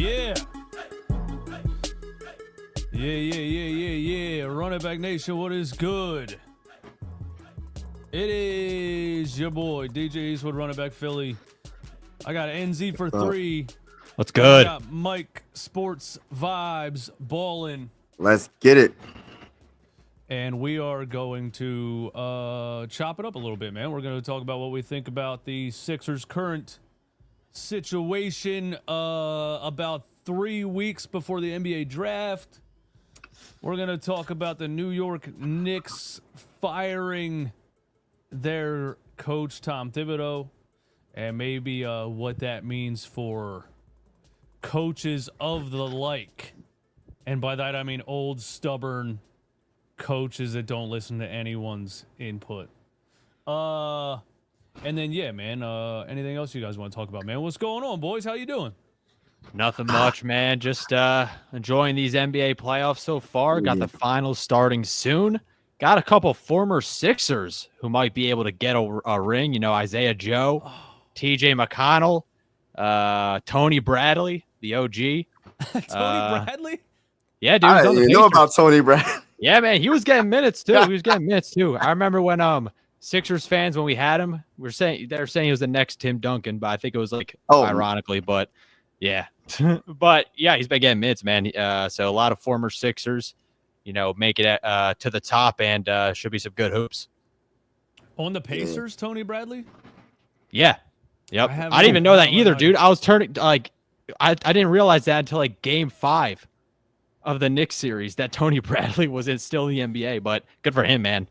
Yeah. Yeah. Run It Back Nation, what is good? It is your boy, DJ Eastwood, Run It Back Philly. I got NZ for 3. What's good? I got MikeSportsVibezBallin. Let's get it. And we are going to chop it up a little bit, man. We're going to talk about what we think about the Sixers' current situation about 3 weeks before the NBA draft. We're going to talk about the New York Knicks firing their coach, Tom Thibodeau, and maybe what that means for coaches of the like. And by that, I mean old, stubborn coaches that don't listen to anyone's input. And then, yeah, man, anything else you guys want to talk about, man? What's going on, boys? How you doing? Nothing much, man. Just enjoying these NBA playoffs so far. Got the finals starting soon. Got a couple former Sixers who might be able to get a ring. You know, Isaiah Joe, TJ McConnell, Tony Bradley, the OG. Tony Bradley? Yeah, dude. I didn't know about Tony Bradley. Yeah, man. He was getting minutes, too. I remember when Sixers fans, when we had him, they were saying he was the next Tim Duncan, but I think it was like ironically, but yeah. But yeah, he's been getting minutes, man. So a lot of former Sixers, you know, make it to the top, and should be some good hoops. On the Pacers, Tony Bradley? Yeah. Yep. I didn't even know that either, dude. I was turning I didn't realize that until like Game 5 of the Knicks series that Tony Bradley was still in the NBA, but good for him, man.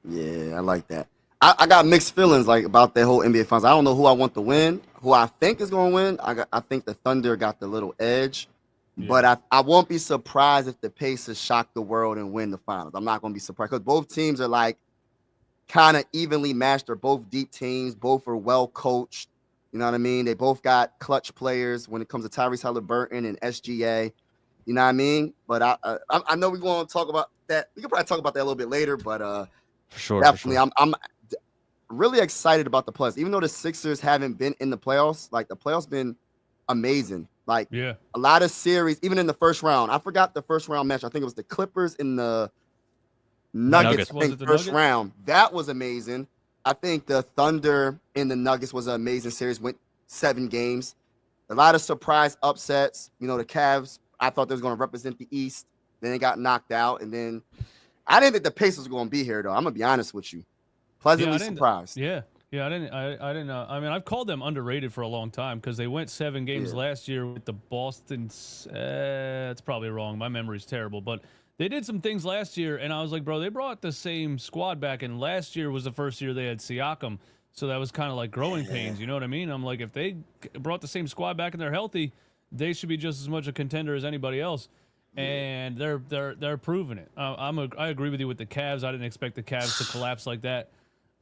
Yeah, I like that. I got mixed feelings like about that whole NBA finals. I don't know who I want to win, who I think is going to win. I think the Thunder got the little edge, but I won't be surprised if the Pacers shock the world and win the finals. I'm not going to be surprised because both teams are like kind of evenly matched. They're both deep teams. Both are well coached. You know what I mean? They both got clutch players when it comes to Tyrese Halliburton and SGA. You know what I mean? But I know we're going to talk about that. We can probably talk about that a little bit later, but sure, definitely I'm really excited about the playoffs. Even though the Sixers haven't been in the playoffs, like the playoffs been amazing. Like a lot of series, even in the first round. I forgot the first round match. I think it was the Clippers and the Nuggets. I think first round. That was amazing. I think the Thunder and the Nuggets was an amazing series. Went 7 games. A lot of surprise upsets. You know, the Cavs, I thought they was going to represent the East. Then they got knocked out. And then I didn't think the Pacers were going to be here, though. I'm going to be honest with you. Pleasantly surprised. I didn't. I mean, I've called them underrated for a long time because they went 7 games last year with the Boston. It's probably wrong. My memory's terrible, but they did some things last year, and I was like, bro, they brought the same squad back, and last year was the first year they had Siakam, so that was kind of like growing pains. You know what I mean? I'm like, if they brought the same squad back and they're healthy, they should be just as much a contender as anybody else. And they're proving it. I agree with you with the Cavs. I didn't expect the Cavs to collapse like that.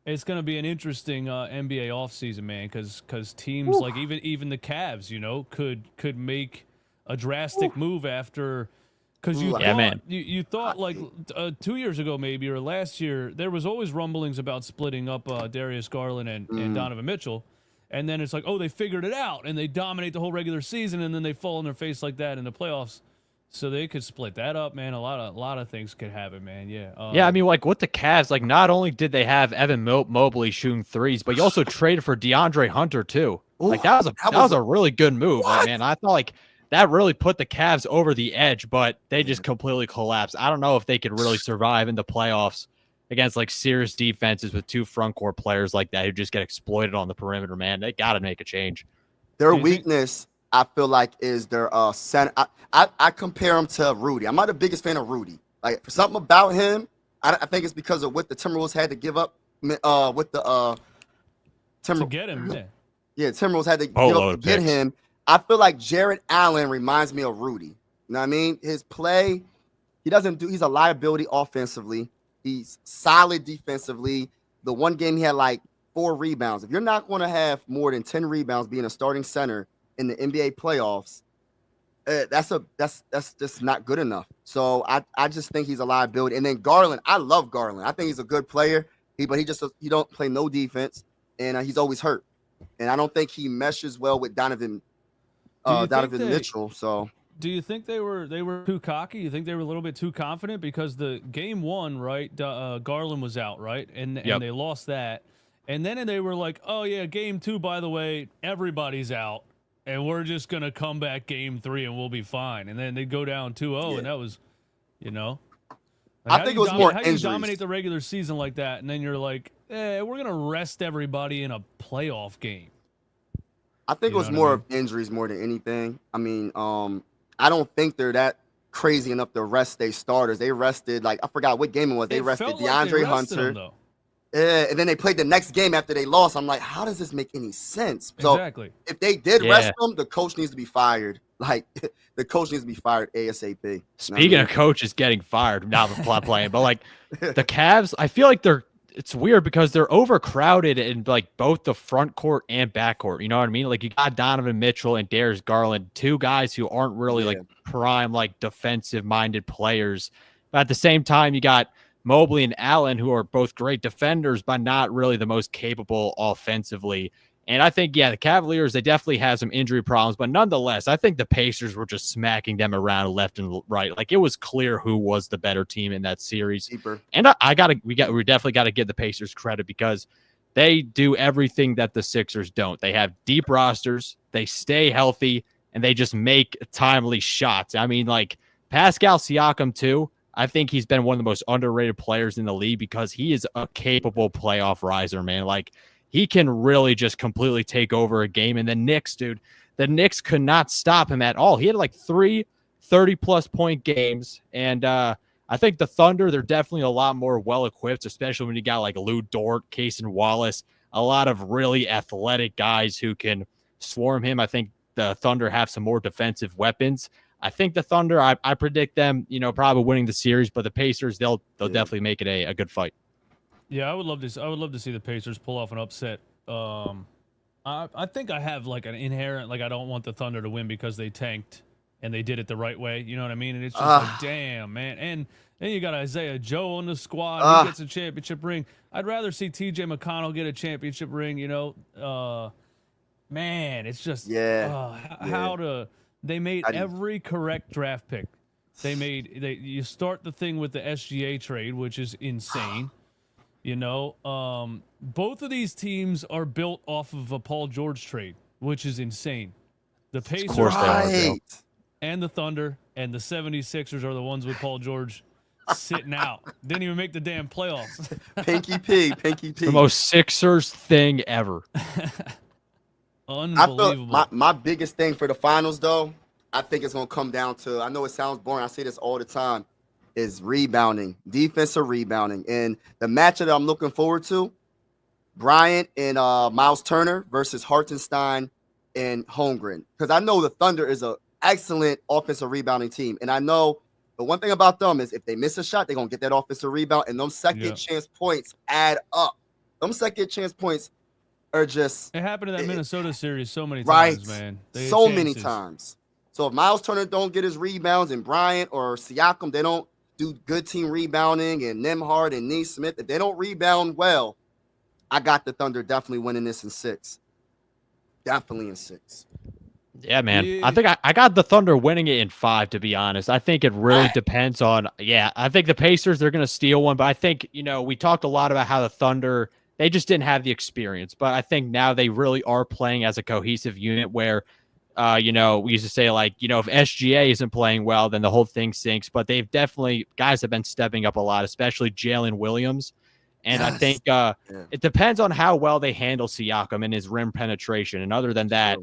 It's going to be an interesting NBA offseason, man, because teams like even the Cavs, you know, could make a drastic move after. Because you thought like 2 years ago maybe or last year there was always rumblings about splitting up Darius Garland and Donovan Mitchell, and then it's like, oh, they figured it out and they dominate the whole regular season and then they fall on their face like that in the playoffs. So they could split that up, man. A lot of things could happen, man. Yeah. I mean, like with the Cavs, like not only did they have Evan Mobley shooting threes, but you also traded for DeAndre Hunter too. Like that was a really good move, man. I thought like that really put the Cavs over the edge, but they just completely collapsed. I don't know if they could really survive in the playoffs against like serious defenses with 2 front court players like that who just get exploited on the perimeter, man. They got to make a change. Their weakness, I feel like, is their center. I compare him to Rudy. I'm not the biggest fan of Rudy. Like, for something about him, I think it's because of what the Timberwolves had to give up with the to get him. Yeah, Timberwolves had to give up to get him. I feel like Jared Allen reminds me of Rudy. You know what I mean? His play, he's a liability offensively. He's solid defensively. The one game he had like 4 rebounds. If you're not going to have more than 10 rebounds being a starting center in the NBA playoffs, that's just not good enough. So I just think he's a liability. And then Garland, I love Garland. I think he's a good player. He don't play no defense, and he's always hurt. And I don't think he meshes well with Donovan Donovan Mitchell. So do you think they were too cocky? You think they were a little bit too confident because the game one, right? Garland was out, right, and they lost that, and then they were like, oh yeah, game two, by the way, everybody's out, and we're just gonna come back game three and we'll be fine, and then they go down 2-0, and that was, I think it was more how injuries. you dominate the regular season like that, and then you're like, we're gonna rest everybody in a playoff game. I think it was more of injuries more than anything. I mean, I don't think they're that crazy enough to rest their starters. They rested, like, I forgot what game it was. They rested DeAndre Hunter. And then they played the next game after they lost. I'm like, how does this make any sense? So exactly. If they did rest them, the coach needs to be fired. Like, the coach needs to be fired ASAP. Speaking of coaches getting fired, not playing, but like the Cavs, I feel like it's weird because they're overcrowded in like both the front court and back court. You know what I mean? Like you got Donovan Mitchell and Darius Garland, two guys who aren't really like prime, like defensive minded players. But at the same time, you got Mobley and Allen, who are both great defenders, but not really the most capable offensively. And I think, the Cavaliers, they definitely had some injury problems, but nonetheless, I think the Pacers were just smacking them around left and right. Like it was clear who was the better team in that series. Deeper. And we definitely got to give the Pacers credit because they do everything that the Sixers don't. They have deep rosters, they stay healthy, and they just make timely shots. I mean, like Pascal Siakam too. I think he's been one of the most underrated players in the league because he is a capable playoff riser, man. Like he can really just completely take over a game. And the Knicks could not stop him at all. He had like 3 30-plus point games. And I think the Thunder, they're definitely a lot more well-equipped, especially when you got like Lou Dort, Cason Wallace, a lot of really athletic guys who can swarm him. I think the Thunder have some more defensive weapons. I think the Thunder, I predict them, probably winning the series, but the Pacers, they'll definitely make it a good fight. Yeah, I would love to see the Pacers pull off an upset. I think I have like an inherent, like I don't want the Thunder to win because they tanked and they did it the right way. You know what I mean? And it's just like, damn, man. And then you got Isaiah Joe on the squad. He gets a championship ring. I'd rather see TJ McConnell get a championship ring, man, it's just they made every correct draft pick. You start the thing with the SGA trade, which is insane. Both of these teams are built off of a Paul George trade, which is insane. The Pacers and the Thunder and the 76ers are the ones with Paul George sitting out. Didn't even make the damn playoffs. Pinky P. The most Sixers thing ever. Unbelievable. My biggest thing for the finals, though, I think it's going to come down to, I know it sounds boring, I say this all the time, is rebounding, defensive rebounding. And the matchup that I'm looking forward to, Bryant and Miles Turner versus Hartenstein and Holmgren. Because I know the Thunder is an excellent offensive rebounding team. And I know the one thing about them is if they miss a shot, they're going to get that offensive rebound. And those second chance points add up. Them second chance points are just... It happened in that Minnesota series so many times, man. So many times. So if Miles Turner don't get his rebounds and Bryant or Siakam, they don't do good team rebounding, and Nembhard and Nesmith, if they don't rebound well, I got the Thunder definitely winning this in 6. Definitely in 6. Yeah, man. Yeah. I think I got the Thunder winning it in 5, to be honest. I think it really depends on, I think the Pacers, they're going to steal one, but I think, we talked a lot about how the Thunder, they just didn't have the experience, but I think now they really are playing as a cohesive unit where, we used to say like, if SGA isn't playing well, then the whole thing sinks, but guys have been stepping up a lot, especially Jalen Williams. And I think it depends on how well they handle Siakam and his rim penetration. And other than that,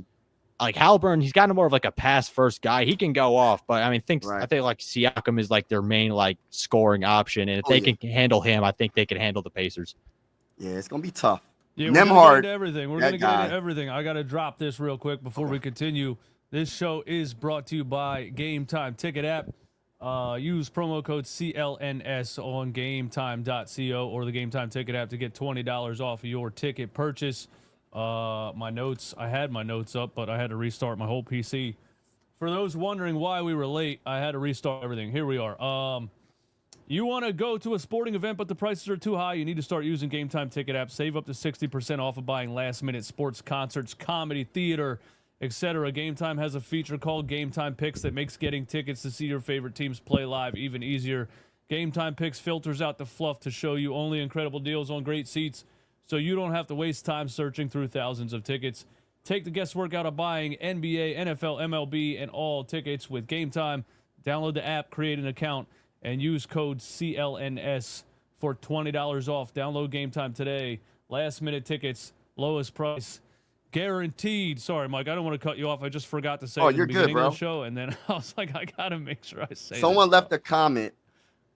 like Haliburton, he's kind of more of like a pass first guy. He can go off, but I mean, I think like Siakam is like their main like scoring option. And if they can handle him, I think they can handle the Pacers. Yeah, it's going to be tough. Yeah, we're going to get into everything. We're going to get into everything. I got to drop this real quick before we continue. This show is brought to you by Game Time Ticket App. Use promo code CLNS on GameTime.co or the Game Time Ticket App to get $20 off of your ticket purchase. I had my notes up, but I had to restart my whole PC. For those wondering why we were late, I had to restart everything. Here we are. You want to go to a sporting event, but the prices are too high? You need to start using Game Time Ticket App. Save up to 60% off of buying last-minute sports, concerts, comedy, theater, etc. Game Time has a feature called Game Time Picks that makes getting tickets to see your favorite teams play live even easier. Game Time Picks filters out the fluff to show you only incredible deals on great seats, so you don't have to waste time searching through thousands of tickets. Take the guesswork out of buying NBA, NFL, MLB, and all tickets with Game Time. Download the app, create an account, and use code CLNS for $20 off. Download Game Time today. Last minute tickets, lowest price, guaranteed. Sorry, Mike, I don't want to cut you off. I just forgot to say it at the beginning of the show, and then I was like, I got to make sure I say Someone left a comment,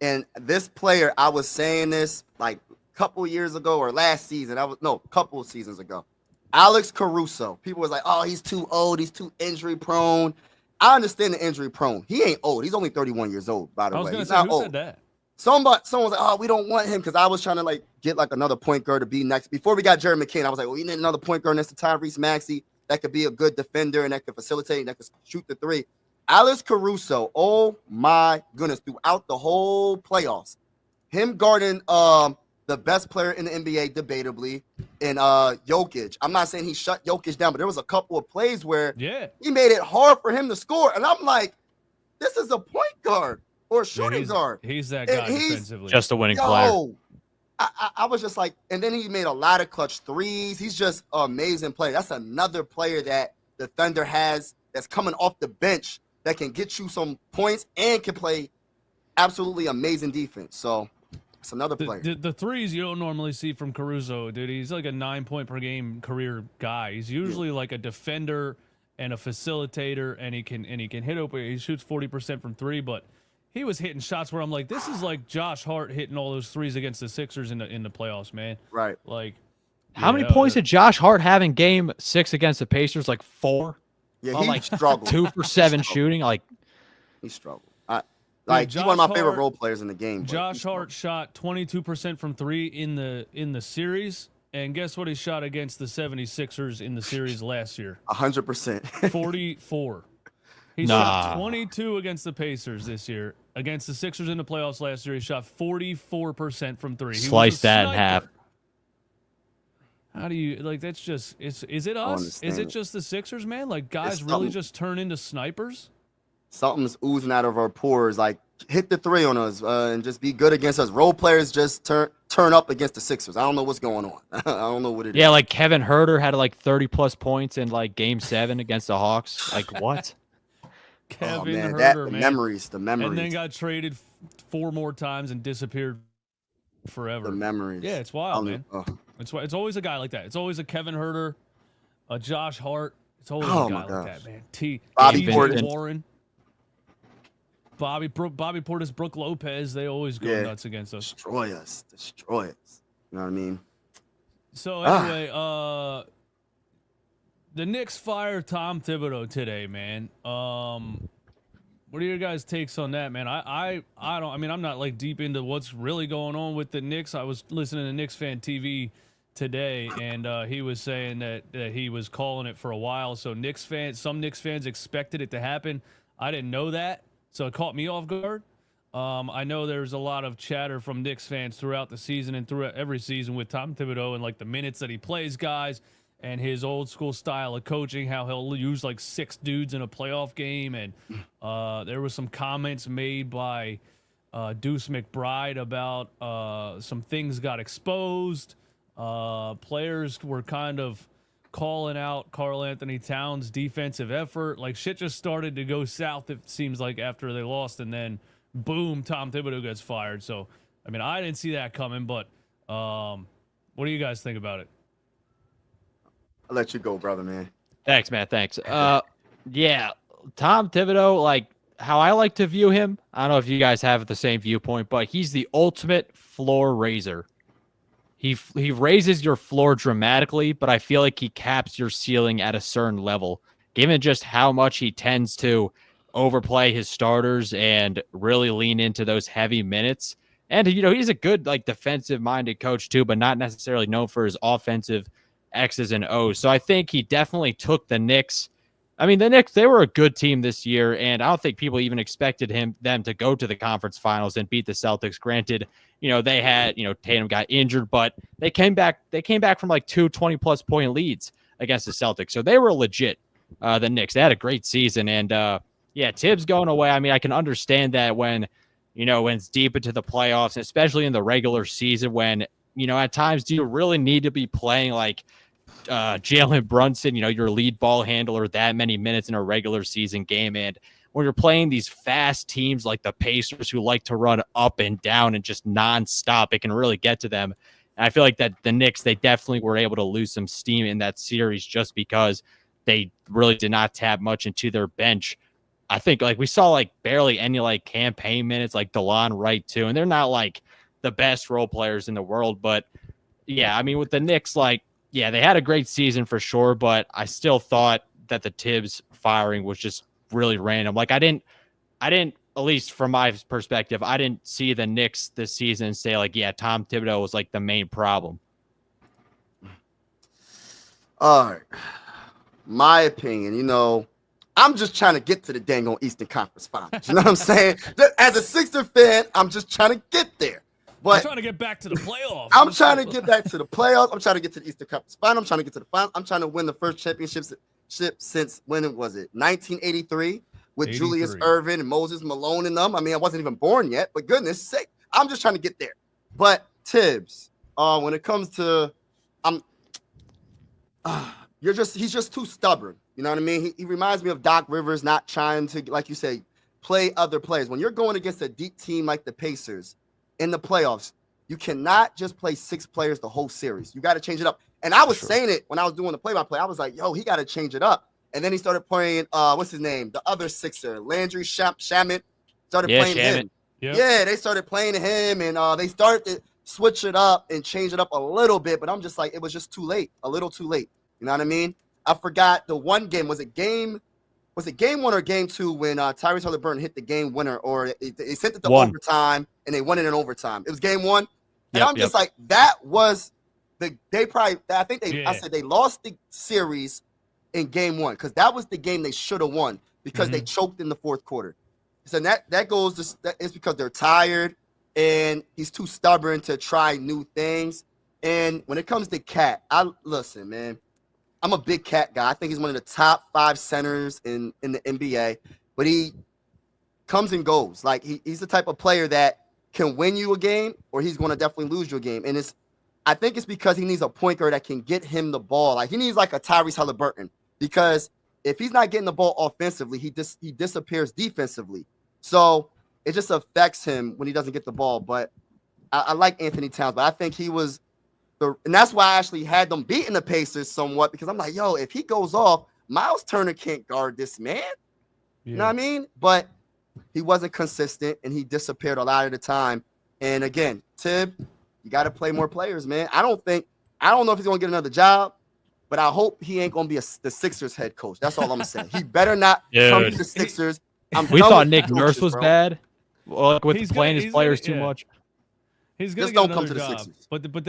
and this player, I was saying this like a couple years ago or last season. A couple of seasons ago. Alex Caruso. People was like, oh, he's too old. He's too injury prone. I understand the injury prone. He ain't old. He's only 31 years old, by the way. He's say, not old. Said that? Someone was like, oh, we don't want him, because I was trying to like get like another point guard to be next. Before we got Jerry McCain, I was like, well, we need another point guard next to Tyrese Maxey that could be a good defender and that could facilitate and that could shoot the three. Alex Caruso, oh my goodness, throughout the whole playoffs, him guarding the best player in the NBA, debatably, in Jokic. I'm not saying he shut Jokic down, but there was a couple of plays where he made it hard for him to score. And I'm like, this is a point guard or a shooting guard. He's that guy defensively. Just a winning player. I was just like, and then he made a lot of clutch threes. He's just an amazing player. That's another player that the Thunder has that's coming off the bench that can get you some points and can play absolutely amazing defense. So it's another player. The threes you don't normally see from Caruso, dude. He's like a 9-point per game career guy. He's usually like a defender and a facilitator, and he can hit open. He shoots 40% from three, but he was hitting shots where I'm like, this is like Josh Hart hitting all those threes against the Sixers in the playoffs, man. Right. Like, how many points did Josh Hart have in Game 6 against the Pacers? Like 4. Yeah, he struggled. 2 for 7 shooting. Like he struggled. He's one of my favorite role players in the game. Josh Hart shot 22% from three in the series, and guess what he shot against the 76ers in the series last year? 100%. 44. He shot 22 against the Pacers this year. Against the Sixers in the playoffs last year, he shot 44% from three. Slice that in half. How do you like? That's just is it us? Is it just the Sixers, man? Like guys really just turn into snipers? Something's oozing out of our pores. Like hit the three on us and just be good against us. Role players just turn up against the Sixers. I don't know what's going on. I don't know what it is. Yeah, like Kevin Huerter had like 30+ points in like Game 7 against the Hawks. Like what? Kevin Huerter, the man. memories, and then got traded 4 more times and disappeared forever. The memories. Yeah, it's wild, man. It's always a guy like that. It's always a Kevin Huerter, a Josh Hart. It's always a guy like that, man. Bobby Portis, Warren, Bobby Portis, Brooke Lopez. They always go nuts against us. Destroy us. You know what I mean? So anyway, the Knicks fired Tom Thibodeau today, man. What are your guys' takes on that, man? I don't. I mean, I'm not like deep into what's really going on with the Knicks. I was listening to Knicks Fan TV today, and he was saying that he was calling it for a while. So some Knicks fans expected it to happen. I didn't know that, so it caught me off guard. I know there's a lot of chatter from Knicks fans throughout the season and throughout every season with Tom Thibodeau and like the minutes that he plays guys and his old school style of coaching, how he'll use like 6 dudes in a playoff game. And there was some comments made by Deuce McBride about some things got exposed. Players were kind of calling out Karl Anthony Towns' defensive effort. Like shit just started to go south, it seems like, after they lost, and then boom, Tom Thibodeau gets fired. So, I mean, I didn't see that coming, but what do you guys think about it? I'll let you go, brother, man. Thanks, man. Thanks. Yeah, Tom Thibodeau, like how I like to view him, I don't know if you guys have the same viewpoint, but he's the ultimate floor raiser. He raises your floor dramatically, but I feel like he caps your ceiling at a certain level, given just how much he tends to overplay his starters and really lean into those heavy minutes. And, you know, he's a good, like, defensive-minded coach, too, but not necessarily known for his offensive X's and O's. So I think he definitely took the Knicks. I mean, the Knicks, they were a good team this year, and I don't think people even expected them to go to the conference finals and beat the Celtics. Granted, you know, they had, you know, Tatum got injured, but they came back from like 2 20-plus point leads against the Celtics. So they were legit. the Knicks. They had a great season, and yeah, Tibbs going away. I mean, I can understand that when it's deep into the playoffs, especially in the regular season, when at times do you really need to be playing like Jalen Brunson, your lead ball handler, that many minutes in a regular season game. And when you're playing these fast teams like the Pacers who like to run up and down and just nonstop, it can really get to them. And I feel like that the Knicks, they definitely were able to lose some steam in that series just because they really did not tap much into their bench. I think like we saw like barely any like campaign minutes, like DeLon Wright too. And they're not like the best role players in the world, but yeah, I mean, with the Knicks, like, yeah, they had a great season for sure, but I still thought that the Tibbs firing was just really random. Like I didn't, at least from my perspective, I didn't see the Knicks this season and say like, yeah, Tom Thibodeau was like the main problem. All right. My opinion, I'm just trying to get to the dang on Eastern Conference Finals. You know what I'm saying? As a Sixer fan, I'm just trying to get there. But I'm trying to get back to the playoffs. I'm trying to get back to the playoffs. I'm trying to get to the Eastern Conference Final. I'm trying to get to the final. I'm trying to win the first championship since when was it? 1983 with 83. Julius Erving and Moses Malone and them. I mean, I wasn't even born yet, but goodness sake, I'm just trying to get there. But Tibbs, when it comes to, he's just too stubborn. You know what I mean? He reminds me of Doc Rivers not trying to, like you say, play other players. When you're going against a deep team like the Pacers in the playoffs, you cannot just play 6 players the whole series. You got to change it up. And I was saying it when I was doing the play-by-play. I was like, yo, he got to change it up. And then he started playing, what's his name? The other Sixer, Landry Shamet, started playing him. Yep. Yeah, they started playing him, and they started to switch it up and change it up a little bit. But I'm just like, it was just too late, a little too late. You know what I mean? I forgot the one game. Was it game 1 or game 2 when Tyrese Haliburton hit the game winner, or they sent it to overtime and they won it in overtime? It was game 1. And I'm just like, that was I said they lost the series in game 1 because that was the game they should have won because they choked in the fourth quarter. So that goes to, it's because they're tired and he's too stubborn to try new things. And when it comes to Cat, listen, man, I'm a big Cat guy. I think he's one of the top 5 centers in the NBA, but he comes and goes. Like he's the type of player that can win you a game or he's going to definitely lose you a game. And I think it's because he needs a point guard that can get him the ball. Like he needs like a Tyrese Haliburton, because if he's not getting the ball offensively, he disappears defensively. So it just affects him when he doesn't get the ball. But I like Anthony Towns, but I think he was and that's why I actually had them beating the Pacers somewhat, because I'm like, yo, if he goes off, Miles Turner can't guard this man. Yeah. You know what I mean? But he wasn't consistent and he disappeared a lot of the time. And again, Tib, you got to play more players, man. I don't know if he's going to get another job, but I hope he ain't going to be the Sixers head coach. That's all I'm saying. He better not come to the Sixers. We thought Nick Nurse was bad. Well, with playing his players too much. He's gonna just don't come to the Sixers. But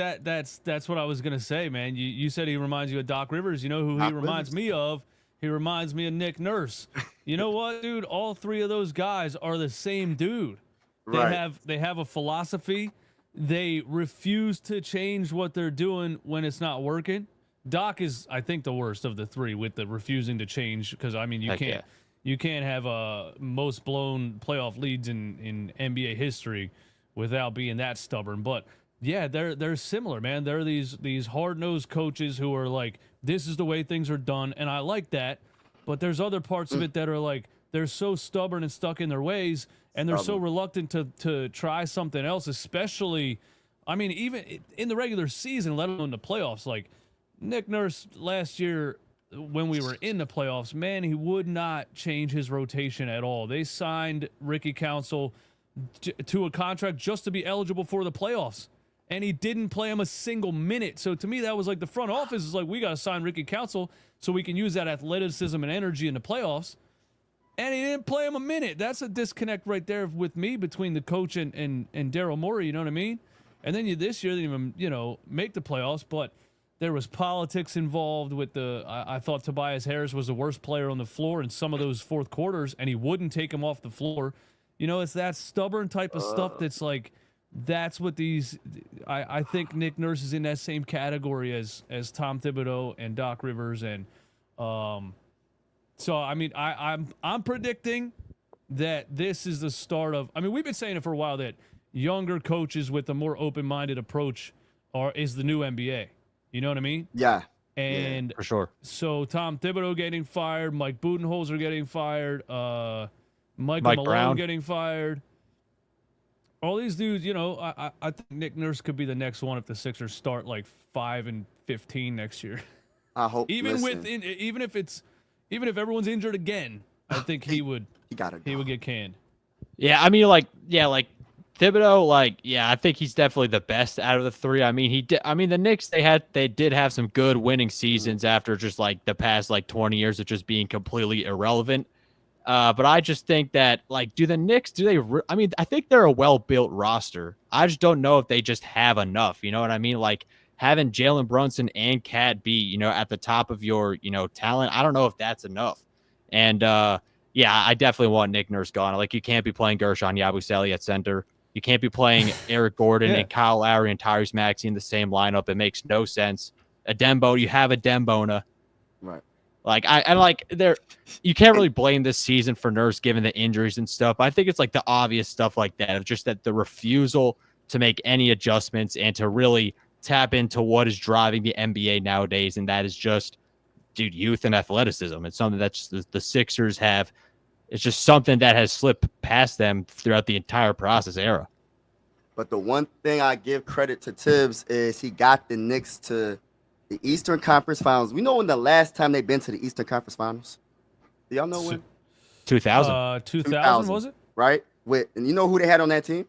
that's what I was gonna say, man. You said he reminds you of Doc Rivers. You know who he reminds me of? He reminds me of Nick Nurse. You know what, dude? All 3 of those guys are the same dude. They have a philosophy. They refuse to change what they're doing when it's not working. Doc is, I think, the worst of the 3 with the refusing to change, because I mean you can't have most blown playoff leads in NBA history without being that stubborn. But yeah, they're similar, man. They're these hard-nosed coaches who are like, this is the way things are done, and I like that. But there's other parts of it that are like, they're so stubborn and stuck in their ways, and they're so reluctant to try something else, especially, I mean, even in the regular season, let alone the playoffs. Like Nick Nurse last year, when we were in the playoffs, man, he would not change his rotation at all. They signed Ricky Council to a contract just to be eligible for the playoffs, and he didn't play him a single minute. So to me, that was like the front office is like, we got to sign Ricky Council so we can use that athleticism and energy in the playoffs, and he didn't play him a minute. That's a disconnect right there with me between the coach and Daryl Morey. You know what I mean? And then this year they didn't even make the playoffs, but there was politics involved with I thought Tobias Harris was the worst player on the floor in some of those fourth quarters, and he wouldn't take him off the floor. It's that stubborn type of stuff that's like, that's what I think Nick Nurse is in that same category as Tom Thibodeau and Doc Rivers and So I mean, I'm predicting that this is the start of. I mean, we've been saying it for a while that younger coaches with a more open-minded approach is the new NBA. You know what I mean? Yeah. And for sure. So Tom Thibodeau getting fired, Mike Budenholzer getting fired, Mike Malone Brown getting fired. All these dudes, you know, I think Nick Nurse could be the next one if the Sixers start like 5-15 next year. I hope. Even if everyone's injured again, I think he would get canned. Yeah, I mean, like Thibodeau, I think he's definitely the best out of the three. I mean, the Knicks, they did have some good winning seasons after just like the past like 20 years of just being completely irrelevant. But I just think that do the Knicks, I mean, I think they're a well-built roster. I just don't know if they just have enough. You know what I mean? Like having Jalen Brunson and Cat be, at the top of your, talent. I don't know if that's enough. And yeah, I definitely want Nick Nurse gone. Like you can't be playing Gershon Yabusele at center. You can't be playing Eric Gordon and Kyle Lowry and Tyrese Maxey in the same lineup. It makes no sense. You have a Dembona. Right. You can't really blame this season for Nurse given the injuries and stuff. I think it's like the obvious stuff like that of just that the refusal to make any adjustments and to really tap into what is driving the NBA nowadays. And that is just, youth and athleticism. It's something that the Sixers have. It's just something that has slipped past them throughout the entire process era. But the one thing I give credit to Tibbs is he got the Knicks to the Eastern Conference Finals. We know when the last time they've been to the Eastern Conference Finals? Do y'all know when? 2000. 2000 was it? Right? And you know who they had on that team?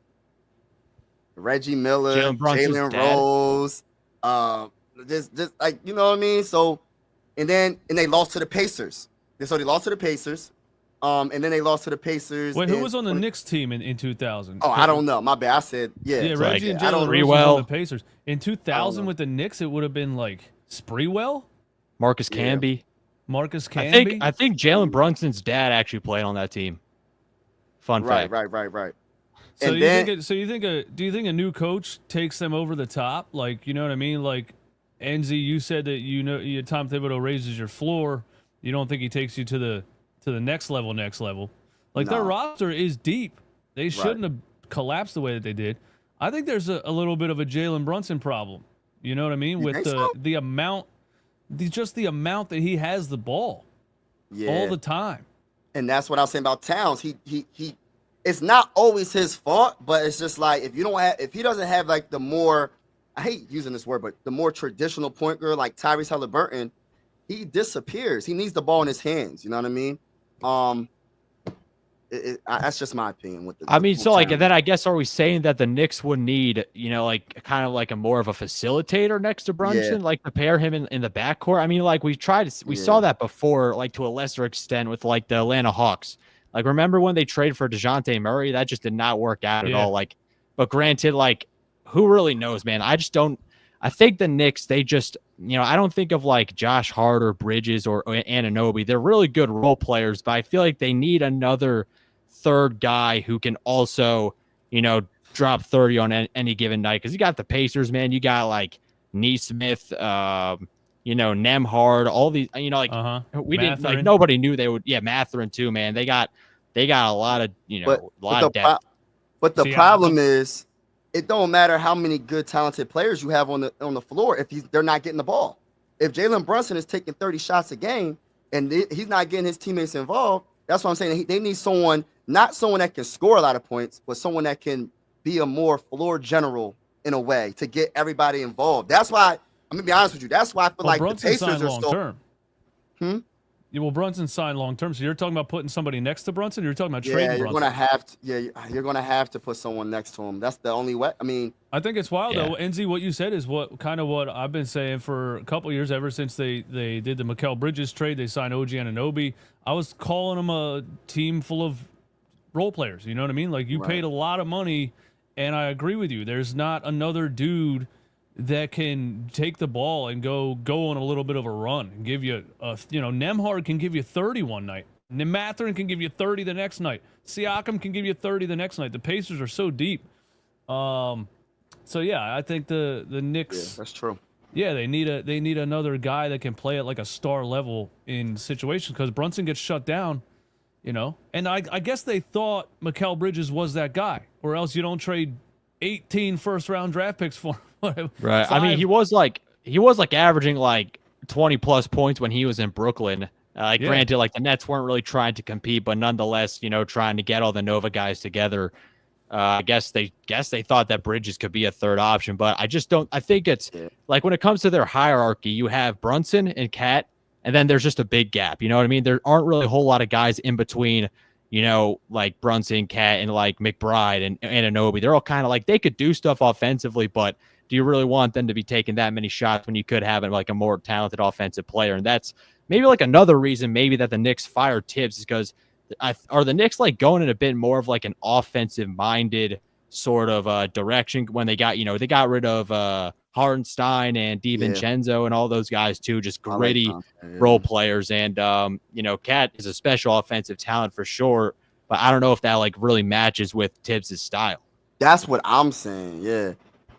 Reggie Miller, Jalen Rose. Just like, you know what I mean? So, and they lost to the Pacers. So they lost to the Pacers. And then they lost to the Pacers. Wait, who was on the Knicks team in 2000? Oh, I don't know. My bad. I said, Reggie and Jalen Rose was on the Pacers. In 2000 with the Knicks, it would have been like Sprewell? Marcus Camby. Marcus Camby? I think Jalen Brunson's dad actually played on that team. Fun fact. Right. So do you think a new coach takes them over the top? Like, you know what I mean? Like, NZ, you said that Tom Thibodeau raises your floor. You don't think he takes you to the next level. Like their roster is deep. They shouldn't have collapsed the way that they did. I think there's a little bit of a Jalen Brunson problem. You know what I mean? With the amount that he has the ball all the time. And that's what I was saying about Towns. He it's not always his fault, but it's just like if he doesn't have like the more, I hate using this word, but the more traditional point guard like Tyrese Halliburton, he disappears. He needs the ball in his hands. You know what I mean? That's just my opinion with and then I guess, are we saying that the Knicks would need, kind of like a more of a facilitator next to Brunson, like to pair him in the backcourt? I mean, like we saw that before, like to a lesser extent with like the Atlanta Hawks. Like, remember when they traded for DeJounte Murray? That just did not work out at all. Like, but granted, like, who really knows, man? I think the Knicks, they just, I don't think of like Josh Hart or Bridges or Anunoby. They're really good role players, but I feel like they need another third guy who can also, drop 30 on any given night. Because you got the Pacers, man. You got like Nesmith, Nemhard, all these, we Mathurin. didn't like, nobody knew they would. Yeah, Mathurin too, man. They got a lot of, of depth. But the problem is, it don't matter how many good, talented players you have on the floor if they're not getting the ball. If Jalen Brunson is taking 30 shots a game and he's not getting his teammates involved, that's what I'm saying. They need someone, not someone that can score a lot of points, but someone that can be a more floor general in a way to get everybody involved. That's why, I'm going to be honest with you, that's why I feel like Brunson the Pacers are still... Well, Brunson signed long term, so you're talking about putting somebody next to Brunson. Or you're talking about trading Brunson. You're gonna have to put someone next to him. That's the only way. I mean, I think it's wild though. NZ, what you said is what I've been saying for a couple of years. Ever since they did the Mikal Bridges trade, they signed OG Anunoby. I was calling them a team full of role players. You know what I mean? Like you paid a lot of money, and I agree with you. There's not another dude that can take the ball and go on a little bit of a run and give you Nemhard can give you 30 one night. Mathurin can give you 30 the next night. Siakam can give you 30 the next night. The Pacers are so deep. So yeah, I think the Knicks. Yeah, that's true. Yeah, they need another guy that can play at like a star level in situations because Brunson gets shut down, you know. And I guess they thought Mikal Bridges was that guy, or else you don't trade 18 first-round draft picks for him. Right. I mean, he was like averaging like 20 plus points when he was in Brooklyn. Granted, like the Nets weren't really trying to compete, but nonetheless, trying to get all the Nova guys together. I guess they thought that Bridges could be a third option, but I just don't. I think it's like when it comes to their hierarchy, you have Brunson and Cat, and then there's just a big gap. You know what I mean? There aren't really a whole lot of guys in between. Like Brunson, Cat, and like McBride and Anunoby. They're all kind of like they could do stuff offensively, but do you really want them to be taking that many shots when you could have like a more talented offensive player? And that's maybe like another reason maybe that the Knicks fired Tibbs is because are the Knicks like going in a bit more of like an offensive minded sort of direction when they got rid of Hartenstein and DiVincenzo and all those guys too, just gritty role players. And Cat is a special offensive talent for sure, but I don't know if that like really matches with Tibbs' style. That's what I'm saying. Yeah.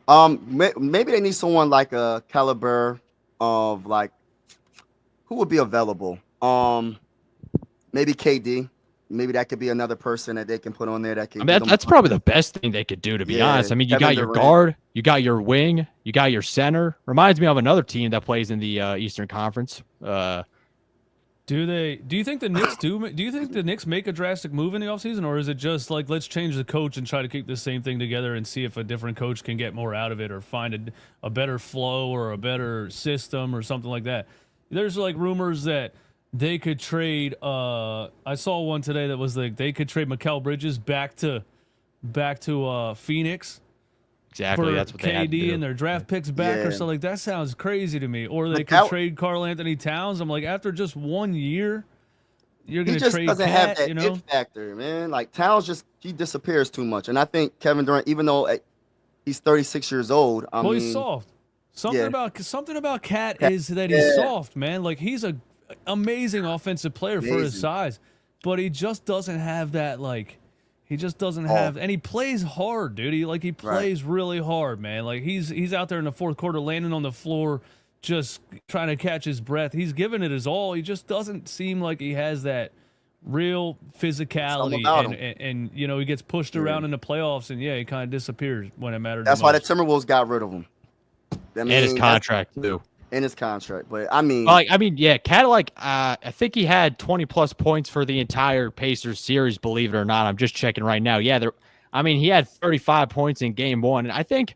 Maybe they need someone like a caliber of like who would be available. Maybe KD. Maybe that could be another person that they can put on there that can. That's probably the best thing they could do, to be honest. I mean, you got your guard, you got your wing, you got your center. Reminds me of another team that plays in the Eastern Conference. Do you think the Knicks do you think the Knicks make a drastic move in the offseason, or is it just like let's change the coach and try to keep the same thing together and see if a different coach can get more out of it or find a better flow or a better system or something like that? There's like rumors that they could trade. I saw one today that was like they could trade Mikal Bridges back to Phoenix. Exactly, that's what KD they had to do. And their draft picks back or something like that. Sounds crazy to me. Or they could trade Karl Anthony Towns. I'm like, after just 1 year, you're going to trade. He just doesn't have that it factor, man. Like Towns he disappears too much. And I think Kevin Durant, even though he's 36 years old, he's soft. Something about Cat is that he's soft, man. Like he's a amazing offensive player for his size, but he just doesn't have that like. He just doesn't have, and he plays hard, dude. He plays really hard, man. Like he's out there in the fourth quarter, landing on the floor, just trying to catch his breath. He's giving it his all. He just doesn't seem like he has that real physicality, and he gets pushed around in the playoffs, and he kind of disappears when it matters. That's why the Timberwolves got rid of him. And his contract too. In his contract, but Cat, I think he had 20 plus points for the entire Pacers series, believe it or not. I'm just checking right now. He had 35 points in game one. And I think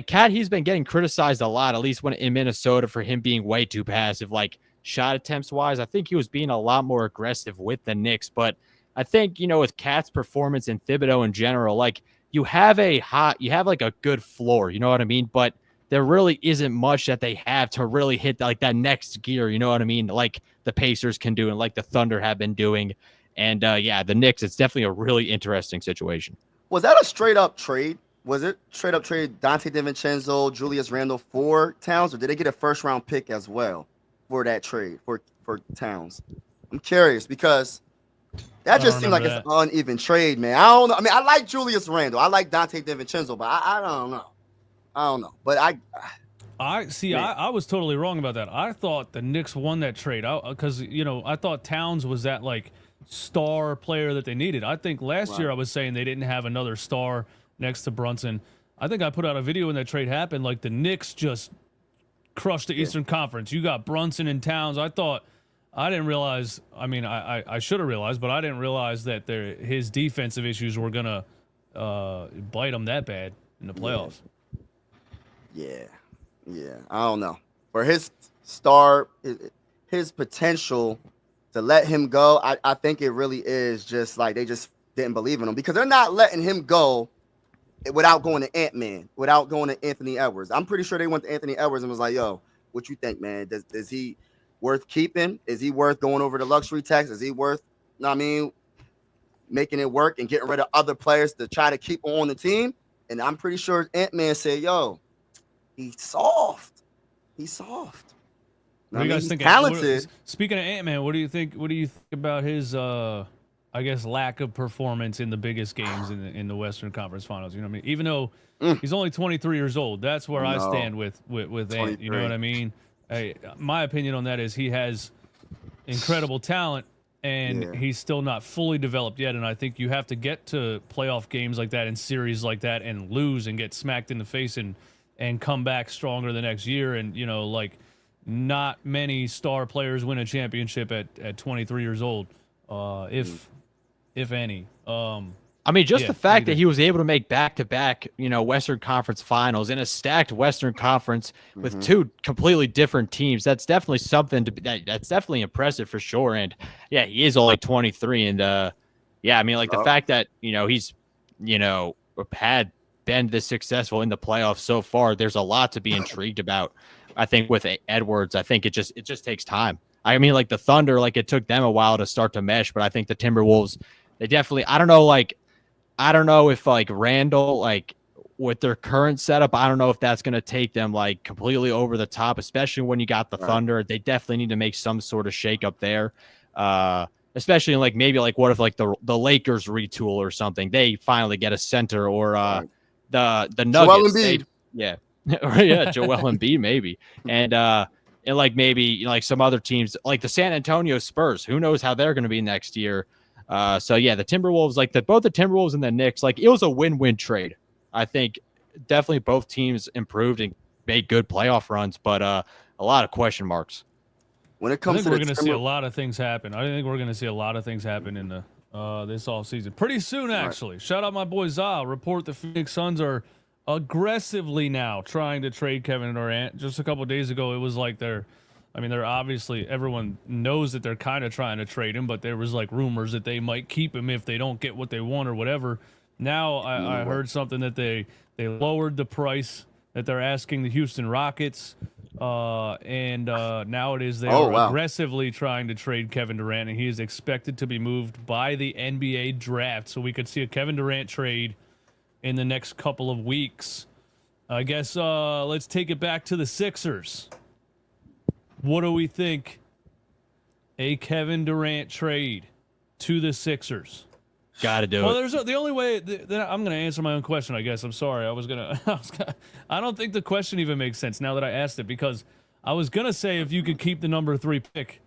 Cat, he's been getting criticized a lot, at least when in Minnesota, for him being way too passive, like shot attempts wise. I think he was being a lot more aggressive with the Knicks, but I think, with Cat's performance and Thibodeau in general, you have a good floor, you know what I mean? But there really isn't much that they have to really hit that next gear, you know what I mean? Like the Pacers can do and like the Thunder have been doing. And the Knicks, it's definitely a really interesting situation. Was that a straight up trade? Was it straight up trade Dante DiVincenzo, Julius Randle for Towns, or did they get a first round pick as well for that trade for Towns? I'm curious because that just seemed like it's an uneven trade, man. I don't know. I mean, I like Julius Randle. I like Dante DiVincenzo, but I don't know. But I was totally wrong about that. I thought the Knicks won that trade because I thought Towns was that star player that they needed. I think last year I was saying they didn't have another star next to Brunson. I think I put out a video when that trade happened. Like the Knicks just crushed the Eastern Conference. You got Brunson and Towns. I didn't realize. I mean, I should have realized, but I didn't realize that his defensive issues were gonna bite him that bad in the playoffs. Yeah. I don't know. For his star, his potential to let him go, I think it really is just like they just didn't believe in him because they're not letting him go without going to Ant-Man, without going to Anthony Edwards. I'm pretty sure they went to Anthony Edwards and was like, yo, what you think, man? Is he worth keeping? Is he worth going over the luxury tax? Is he worth, making it work and getting rid of other players to try to keep on the team? And I'm pretty sure Ant-Man said, yo, he's soft. What do you guys think? Talented. Speaking of Ant-Man, what do you think? What do you think about his? I I guess, lack of performance in the biggest games in the Western Conference Finals. You know what I mean? Even though he's only 23 years old, that's where I stand with Ant. You know what I mean? My opinion on that is he has incredible talent, and he's still not fully developed yet. And I think you have to get to playoff games like that and series like that and lose and get smacked in the face and come back stronger the next year. And, you know, like, not many star players win a championship at 23 years old, if any. I mean, just the fact that he was able to make back-to-back, you know, Western Conference Finals in a stacked Western Conference with two completely different teams, that's definitely something that's definitely impressive for sure. And yeah, he is only 23, and yeah, I mean, like the fact that, you know, he's, you know, had been this successful in the playoffs so far, there's a lot to be intrigued about. I think with Edwards, I think it just takes time. I mean, like the Thunder, like it took them a while to start to mesh, but I think the Timberwolves, they definitely, I don't know if like Randall, like with their current setup, I don't know if that's going to take them like completely over the top, especially when you got the Thunder. They definitely need to make some sort of shake up there. Especially like maybe like what if like the Lakers retool or something, they finally get a center, or the Nuggets. Yeah. Yeah, Joel Embiid maybe. And like maybe, you know, like some other teams like the San Antonio Spurs, who knows how they're going to be next year. So yeah, the Timberwolves, like both the Timberwolves and the Knicks, like it was a win-win trade. I think definitely both teams improved and made good playoff runs, but a lot of question marks. When it comes to we're going to see a lot of things happen. I think we're going to see a lot of things happen in the this offseason. Pretty soon, actually. Right. Shout out my boy Zal. Report the Phoenix Suns are aggressively now trying to trade Kevin Durant. Just a couple of days ago, it was like they're obviously, everyone knows that they're kind of trying to trade him, but there was like rumors that they might keep him if they don't get what they want or whatever. Now I heard something that they lowered the price that they're asking the Houston Rockets, and now it is they're aggressively trying to trade Kevin Durant, and he is expected to be moved by the NBA draft. So we could see a Kevin Durant trade in the next couple of weeks. I guess let's take it back to the Sixers. What do we think? A Kevin Durant trade to the Sixers. Got to do it. Well, there's the only way that I'm going to answer my own question, I guess. I'm sorry. I don't think the question even makes sense now that I asked it, because I was going to say if you could keep the number 3 pick,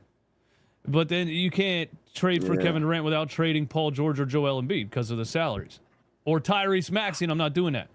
but then you can't trade for Kevin Durant without trading Paul George or Joel Embiid because of the salaries. Or Tyrese Maxey, and I'm not doing that.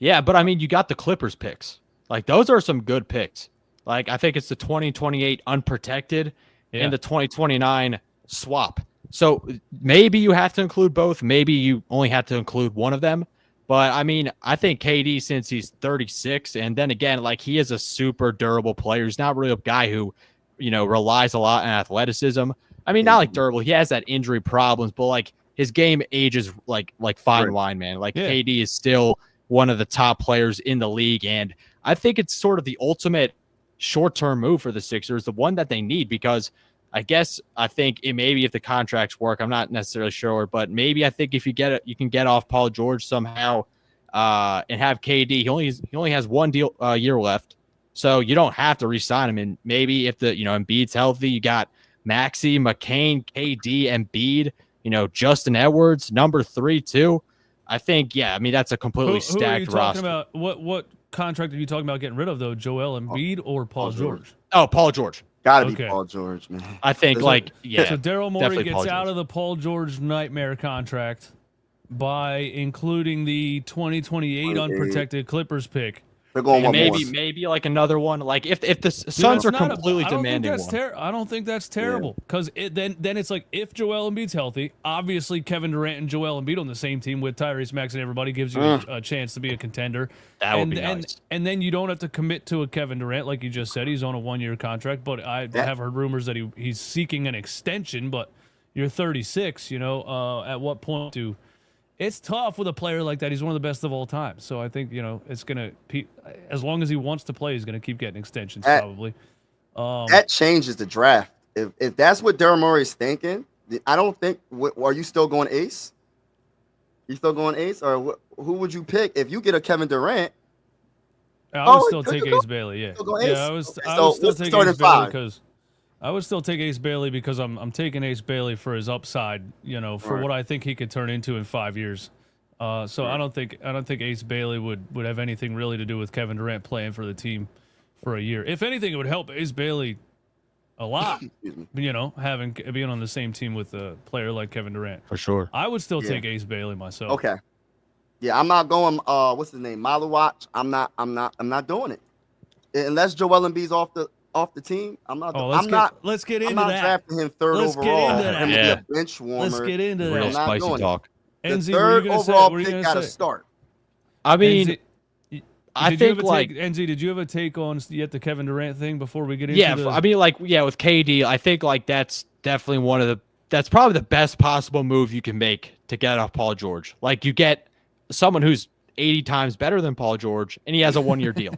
Yeah, but I mean, you got the Clippers picks. Like, those are some good picks. Like, I think it's the 2028 unprotected and the 2029 swap. So maybe you have to include both. Maybe you only have to include one of them. But, I mean, I think KD, since he's 36, and then again, like, he is a super durable player. He's not really a guy who, you know, relies a lot on athleticism. I mean, not like durable. He has that injury problems, but, like, his game ages like fine wine, man. Like, KD is still one of the top players in the league, and I think it's sort of the ultimate short-term move for the Sixers, the one that they need, because I think it maybe if the contracts work, I'm not necessarily sure, but maybe I think if you get it, you can get off Paul George somehow and have KD. He only has one year left, so you don't have to re-sign him. And maybe if the Embiid's healthy, you got Maxey, McCain, KD, Embiid, Justin Edwards, number 3 too. I think, I mean, that's a completely stacked roster. About what contract are you talking about getting rid of, though? Joel Embiid or Paul George? Oh, Paul George. Gotta be Paul George, man. I think, So Daryl Morey gets out of the Paul George nightmare contract by including the 2028 unprotected Clippers pick. They're going maybe like another one. Like if the Suns are completely demanding one. I don't think that's terrible, because then it's like, if Joel Embiid's healthy, obviously Kevin Durant and Joel Embiid on the same team with Tyrese Maxey and everybody gives you a chance to be a contender. That would be nice. And then you don't have to commit to a Kevin Durant, like you just said. He's on a 1-year contract, but I have heard rumors that he's seeking an extension. But you're 36. At what point do? It's tough with a player like that. He's one of the best of all time. So I think, it's going to, as long as he wants to play, he's going to keep getting extensions probably. That changes the draft. If that's what Daryl Morey's thinking, I don't think, are you still going ace? You still going ace? Or who would you pick if you get a Kevin Durant? I would still take Ace Bailey, yeah. Still go ace? Yeah, I was still still taking starting Ace Bailey 5? because I would still take Ace Bailey because I'm taking Ace Bailey for his upside, for what I think he could turn into in 5 years. So I don't think Ace Bailey would have anything really to do with Kevin Durant playing for the team for a year. If anything, it would help Ace Bailey a lot, being on the same team with a player like Kevin Durant. For sure. I would still take Ace Bailey myself. Okay. Yeah, I'm not going what's his name? Maluach. I'm not doing it. Unless Joel Embiid's off the team, I'm not. Let's get into I'm not that. drafting him third overall. Get into him to be a bench warmer. Let's get into Real that. spicy talk. The third overall pick got to start. I mean, I think NZ, did you have a take on yet the Kevin Durant thing before we get into I mean, with KD, I think that's definitely that's probably the best possible move you can make to get off Paul George. Like, you get someone who's 80 times better than Paul George, and he has a 1-year deal.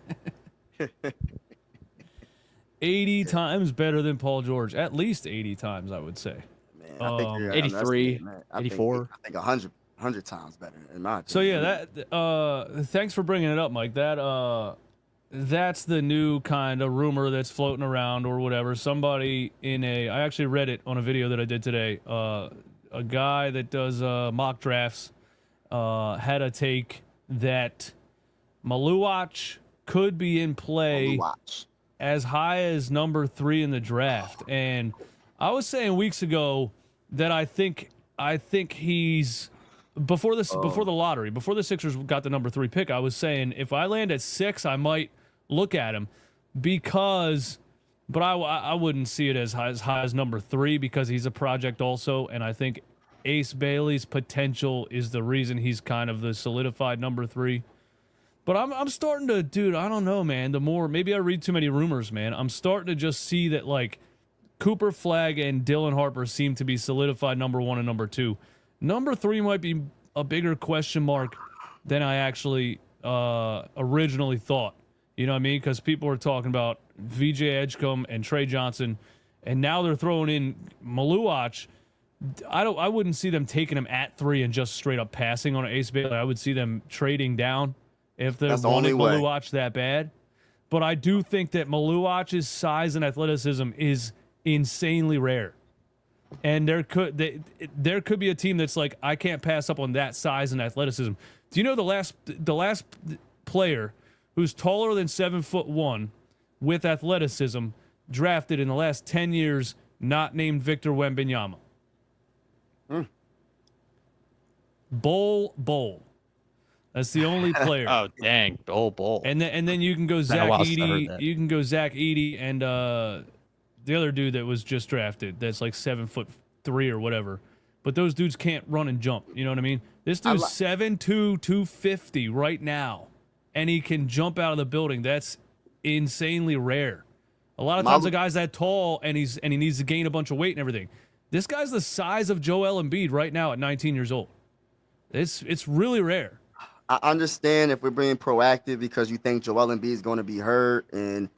80 times better than Paul George. At least 80 times, I would say. Man, I think 83, 84. I think 100 times better in my opinion. So yeah, thanks for bringing it up, Mike. That's the new kind of rumor that's floating around or whatever. Somebody I actually read it on a video that I did today. A guy that does mock drafts had a take that Maluach could be in play as high as number 3 in the draft. And I was saying weeks ago that I think he's before the lottery, before the Sixers got the number 3 pick, I was saying if I land at 6, I might look at him but I wouldn't see it as high as number 3 because he's a project also, and I think Ace Bailey's potential is the reason he's kind of the solidified number 3. But I'm starting to, dude, I don't know, man. The more, maybe I read too many rumors, man. I'm starting to just see that, like, Cooper Flagg and Dylan Harper seem to be solidified number 1 and number 2. Number 3 might be a bigger question mark than I actually originally thought. You know what I mean? Because people were talking about VJ Edgecombe and Trey Johnson, and now they're throwing in Maluach. I wouldn't see them taking him at 3 and just straight up passing on Ace Bailey. I would see them trading down if they wanted Maluach that bad. But I do think that Maluach's size and athleticism is insanely rare. And there could be a team that's like, I can't pass up on that size and athleticism. Do you know the last player who's taller than 7'1" with athleticism drafted in the last 10 years, not named Victor Wembanyama? Bol. That's the only player. Oh, dang. Bol. And then you can go Zach Edey. You can go Zach Edey and the other dude that was just drafted that's like 7'3" or whatever. But those dudes can't run and jump. You know what I mean? This dude's 7'2", 250 right now, and he can jump out of the building. That's insanely rare. A lot of times the guy's that tall and he needs to gain a bunch of weight and everything. This guy's the size of Joel Embiid right now at 19 years old. It's really rare. I understand if we're being proactive because you think Joel Embiid is going to be hurt, and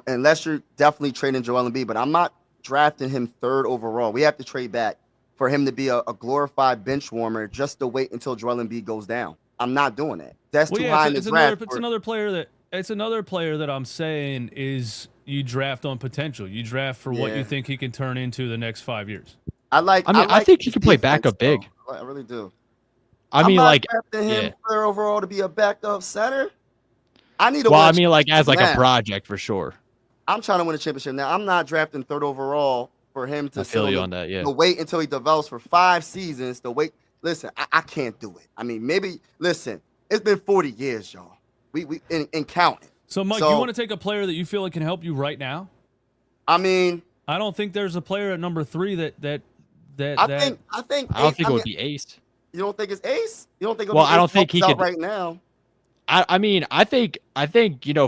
unless you're definitely trading Joel Embiid, but I'm not drafting him 3rd overall. We have to trade back for him to be a glorified bench warmer just to wait until Joel Embiid goes down. I'm not doing that. That's too high in the draft. It's another player that I'm saying is you draft on potential. You draft for what you think he can turn into the next 5 years. I think he can play backup big. I really do. I'm not drafting him 3rd overall to be a backup center. I need to. As a project for sure. I'm trying to win a championship now. I'm not drafting 3rd overall for him to wait until he develops for 5 seasons. To wait. Listen, I can't do it. I mean, listen. It's been 40 years, y'all. We in counting. So, Mike, you want to take a player that you feel like can help you right now? I mean, I don't think there's a player at number 3 that. I think it would be Ace. You don't think it's Ace? You don't think? I don't think he could right now. I think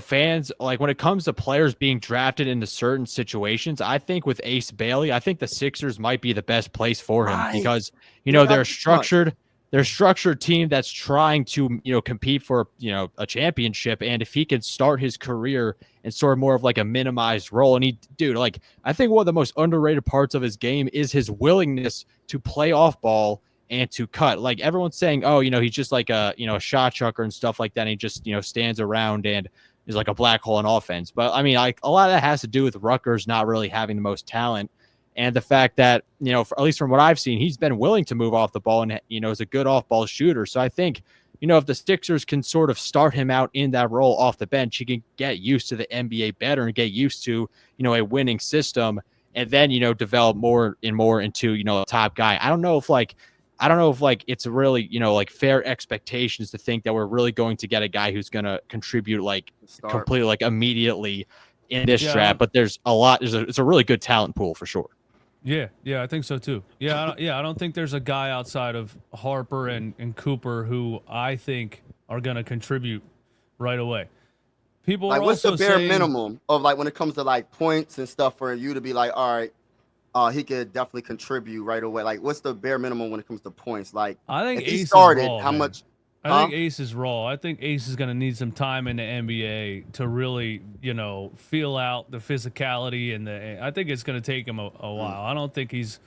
fans, like, when it comes to players being drafted into certain situations, I think with Ace Bailey, I think the Sixers might be the best place for him because they're a structured team that's trying to compete for a championship, and if he can start his career in sort of more of like a minimized role, and I think one of the most underrated parts of his game is his willingness to play off ball and to cut. Like, everyone's saying, he's just like a shot chucker and stuff like that, and he just stands around and is like a black hole in offense. But I mean, like a lot of that has to do with Rutgers not really having the most talent, and the fact that, you know, at least from what I've seen, he's been willing to move off the ball and, you know, is a good off ball shooter. So I think, you know, if the Sixers can sort of start him out in that role off the bench, he can get used to the NBA better and get used to, you know, a winning system, and then, you know, develop more and more into, you know, a top guy. I don't know if it's really, you know, like fair expectations to think that we're really going to get a guy who's going to contribute like completely, like immediately in this draft. But there's a lot. It's a really good talent pool for sure. Yeah, I think so too. I don't think there's a guy outside of Harper and Cooper who I think are going to contribute right away. People like, are what's also the bare saying, minimum of like when it comes to like points and stuff for you to be like, all right, he could definitely contribute right away. Like, what's the bare minimum when it comes to points? Like, I think if he Ace started, is raw, how man. much? I think Ace is raw. I think Ace is going to need some time in the NBA to really, you know, feel out the physicality, and I think it's going to take him a while. I don't think he's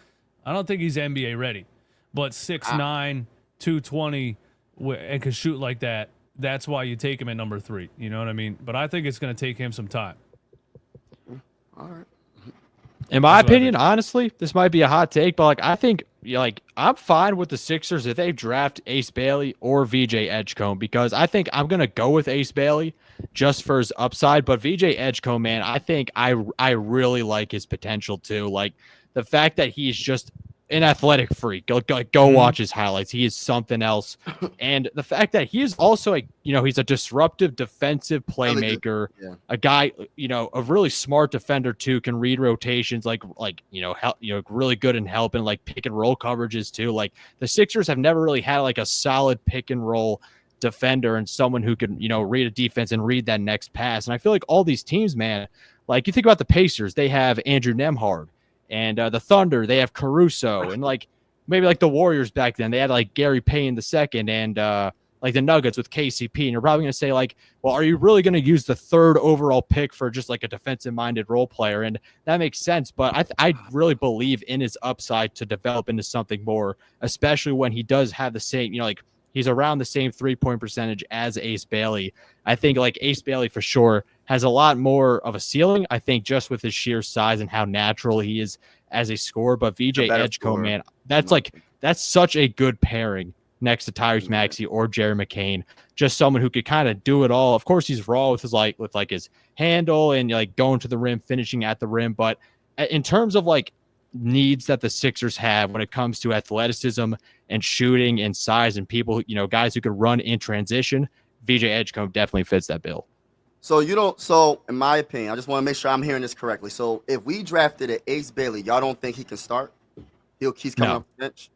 NBA ready. But 6'9", 220, and can shoot like that. That's why you take him at number 3. You know what I mean? But I think it's going to take him some time. All right. In my opinion, honestly, this might be a hot take, but like I think, like, I'm fine with the Sixers if they draft Ace Bailey or VJ Edgecombe, because I think I'm gonna go with Ace Bailey just for his upside. But VJ Edgecombe, man, I think I really like his potential too. Like the fact that he's just an athletic freak. Go watch his highlights. He is something else. And the fact that he is also he's a disruptive defensive playmaker, a guy, a really smart defender too, can read rotations, really good in helping like pick and roll coverages too. Like the Sixers have never really had like a solid pick and roll defender and someone who can, read a defense and read that next pass. And I feel like all these teams, man, like you think about the Pacers, they have Andrew Nembhard. And the Thunder, they have Caruso, and like maybe like the Warriors back then, they had like Gary Payton II, and like the Nuggets with KCP. And you're probably going to say like, well, are you really going to use the 3rd overall pick for just like a defensive-minded role player? And that makes sense, but I really believe in his upside to develop into something more, especially when he does have the same, he's around the same 3-point percentage as Ace Bailey. I think like Ace Bailey for sure has a lot more of a ceiling, I think, just with his sheer size and how natural he is as a scorer. But VJ Edgecombe, man, that's such a good pairing next to Tyrese Maxey or Jerry McCain. Just someone who could kind of do it all. Of course, he's raw with his handle and like going to the rim, finishing at the rim. But in terms of like needs that the Sixers have when it comes to athleticism and shooting and size and people, guys who could run in transition, VJ Edgecombe definitely fits that bill. So in my opinion, I just want to make sure I'm hearing this correctly. So if we drafted an Ace Bailey, y'all don't think he can start? He's coming off the bench?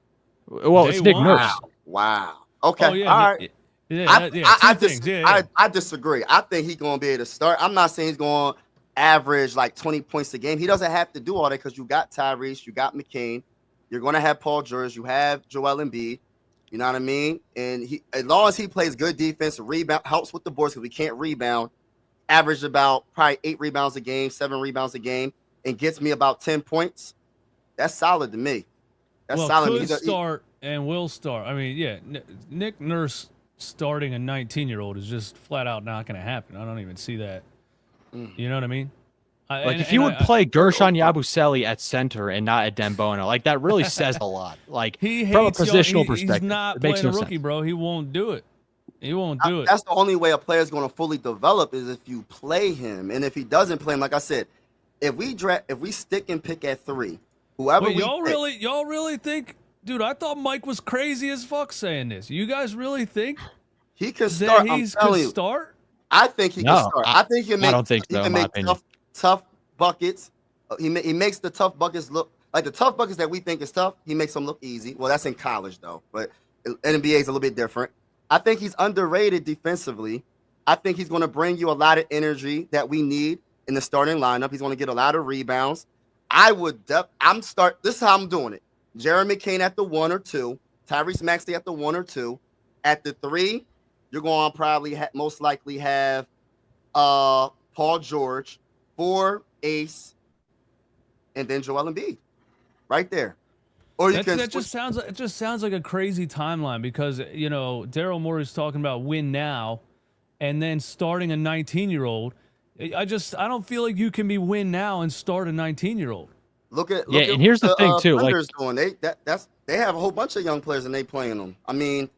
Well, it's Nick Nurse. Wow. Okay. Oh, yeah. All right. I disagree. I think he's going to be able to start. I'm not saying he's going to average like 20 points a game. He doesn't have to do all that because you got Tyrese, you got McCain, you're going to have Paul George, you have Joel Embiid. You know what I mean? And as long as he plays good defense, rebound helps with the boards because we can't rebound. Averaged about probably 8 rebounds a game, 7 rebounds a game, and gets me about 10 points. That's solid to me. That's solid. Could start and will start. I mean, yeah, Nick Nurse starting a 19-year-old is just flat out not going to happen. I don't even see that. You know what I mean? If you would play Gershon Yabusele at center and not at Dembona, like that really says a lot. Like he from a positional perspective, he's not playing a rookie, bro. He won't do it. He won't do it. That's the only way a player is going to fully develop is if you play him. And if he doesn't play him, like I said, if we stick and pick at 3, whoever y'all really think, dude? I thought Mike was crazy as fuck saying this. You guys really think he can start? Start? I think he can start. I think he can make. I don't think so. He can make tough buckets. He makes the tough buckets look like the tough buckets that we think is tough. He makes them look easy. Well, that's in college though, but NBA is a little bit different. I think he's underrated defensively. I think he's going to bring you a lot of energy that we need in the starting lineup. He's going to get a lot of rebounds. This is how I'm doing it. Jerry McCain at the 1 or 2, Tyrese Maxey at the 1 or 2. At the 3, you're going to probably most likely have Paul George, 4 Ace, and then Joel Embiid right there. Or it just sounds like a crazy timeline because Daryl Morey's talking about win now, and then starting a 19-year-old. I don't feel like you can be win now and start a 19-year-old. Look at and here's the thing too. Like doing. They have a whole bunch of young players and they playing them. I mean,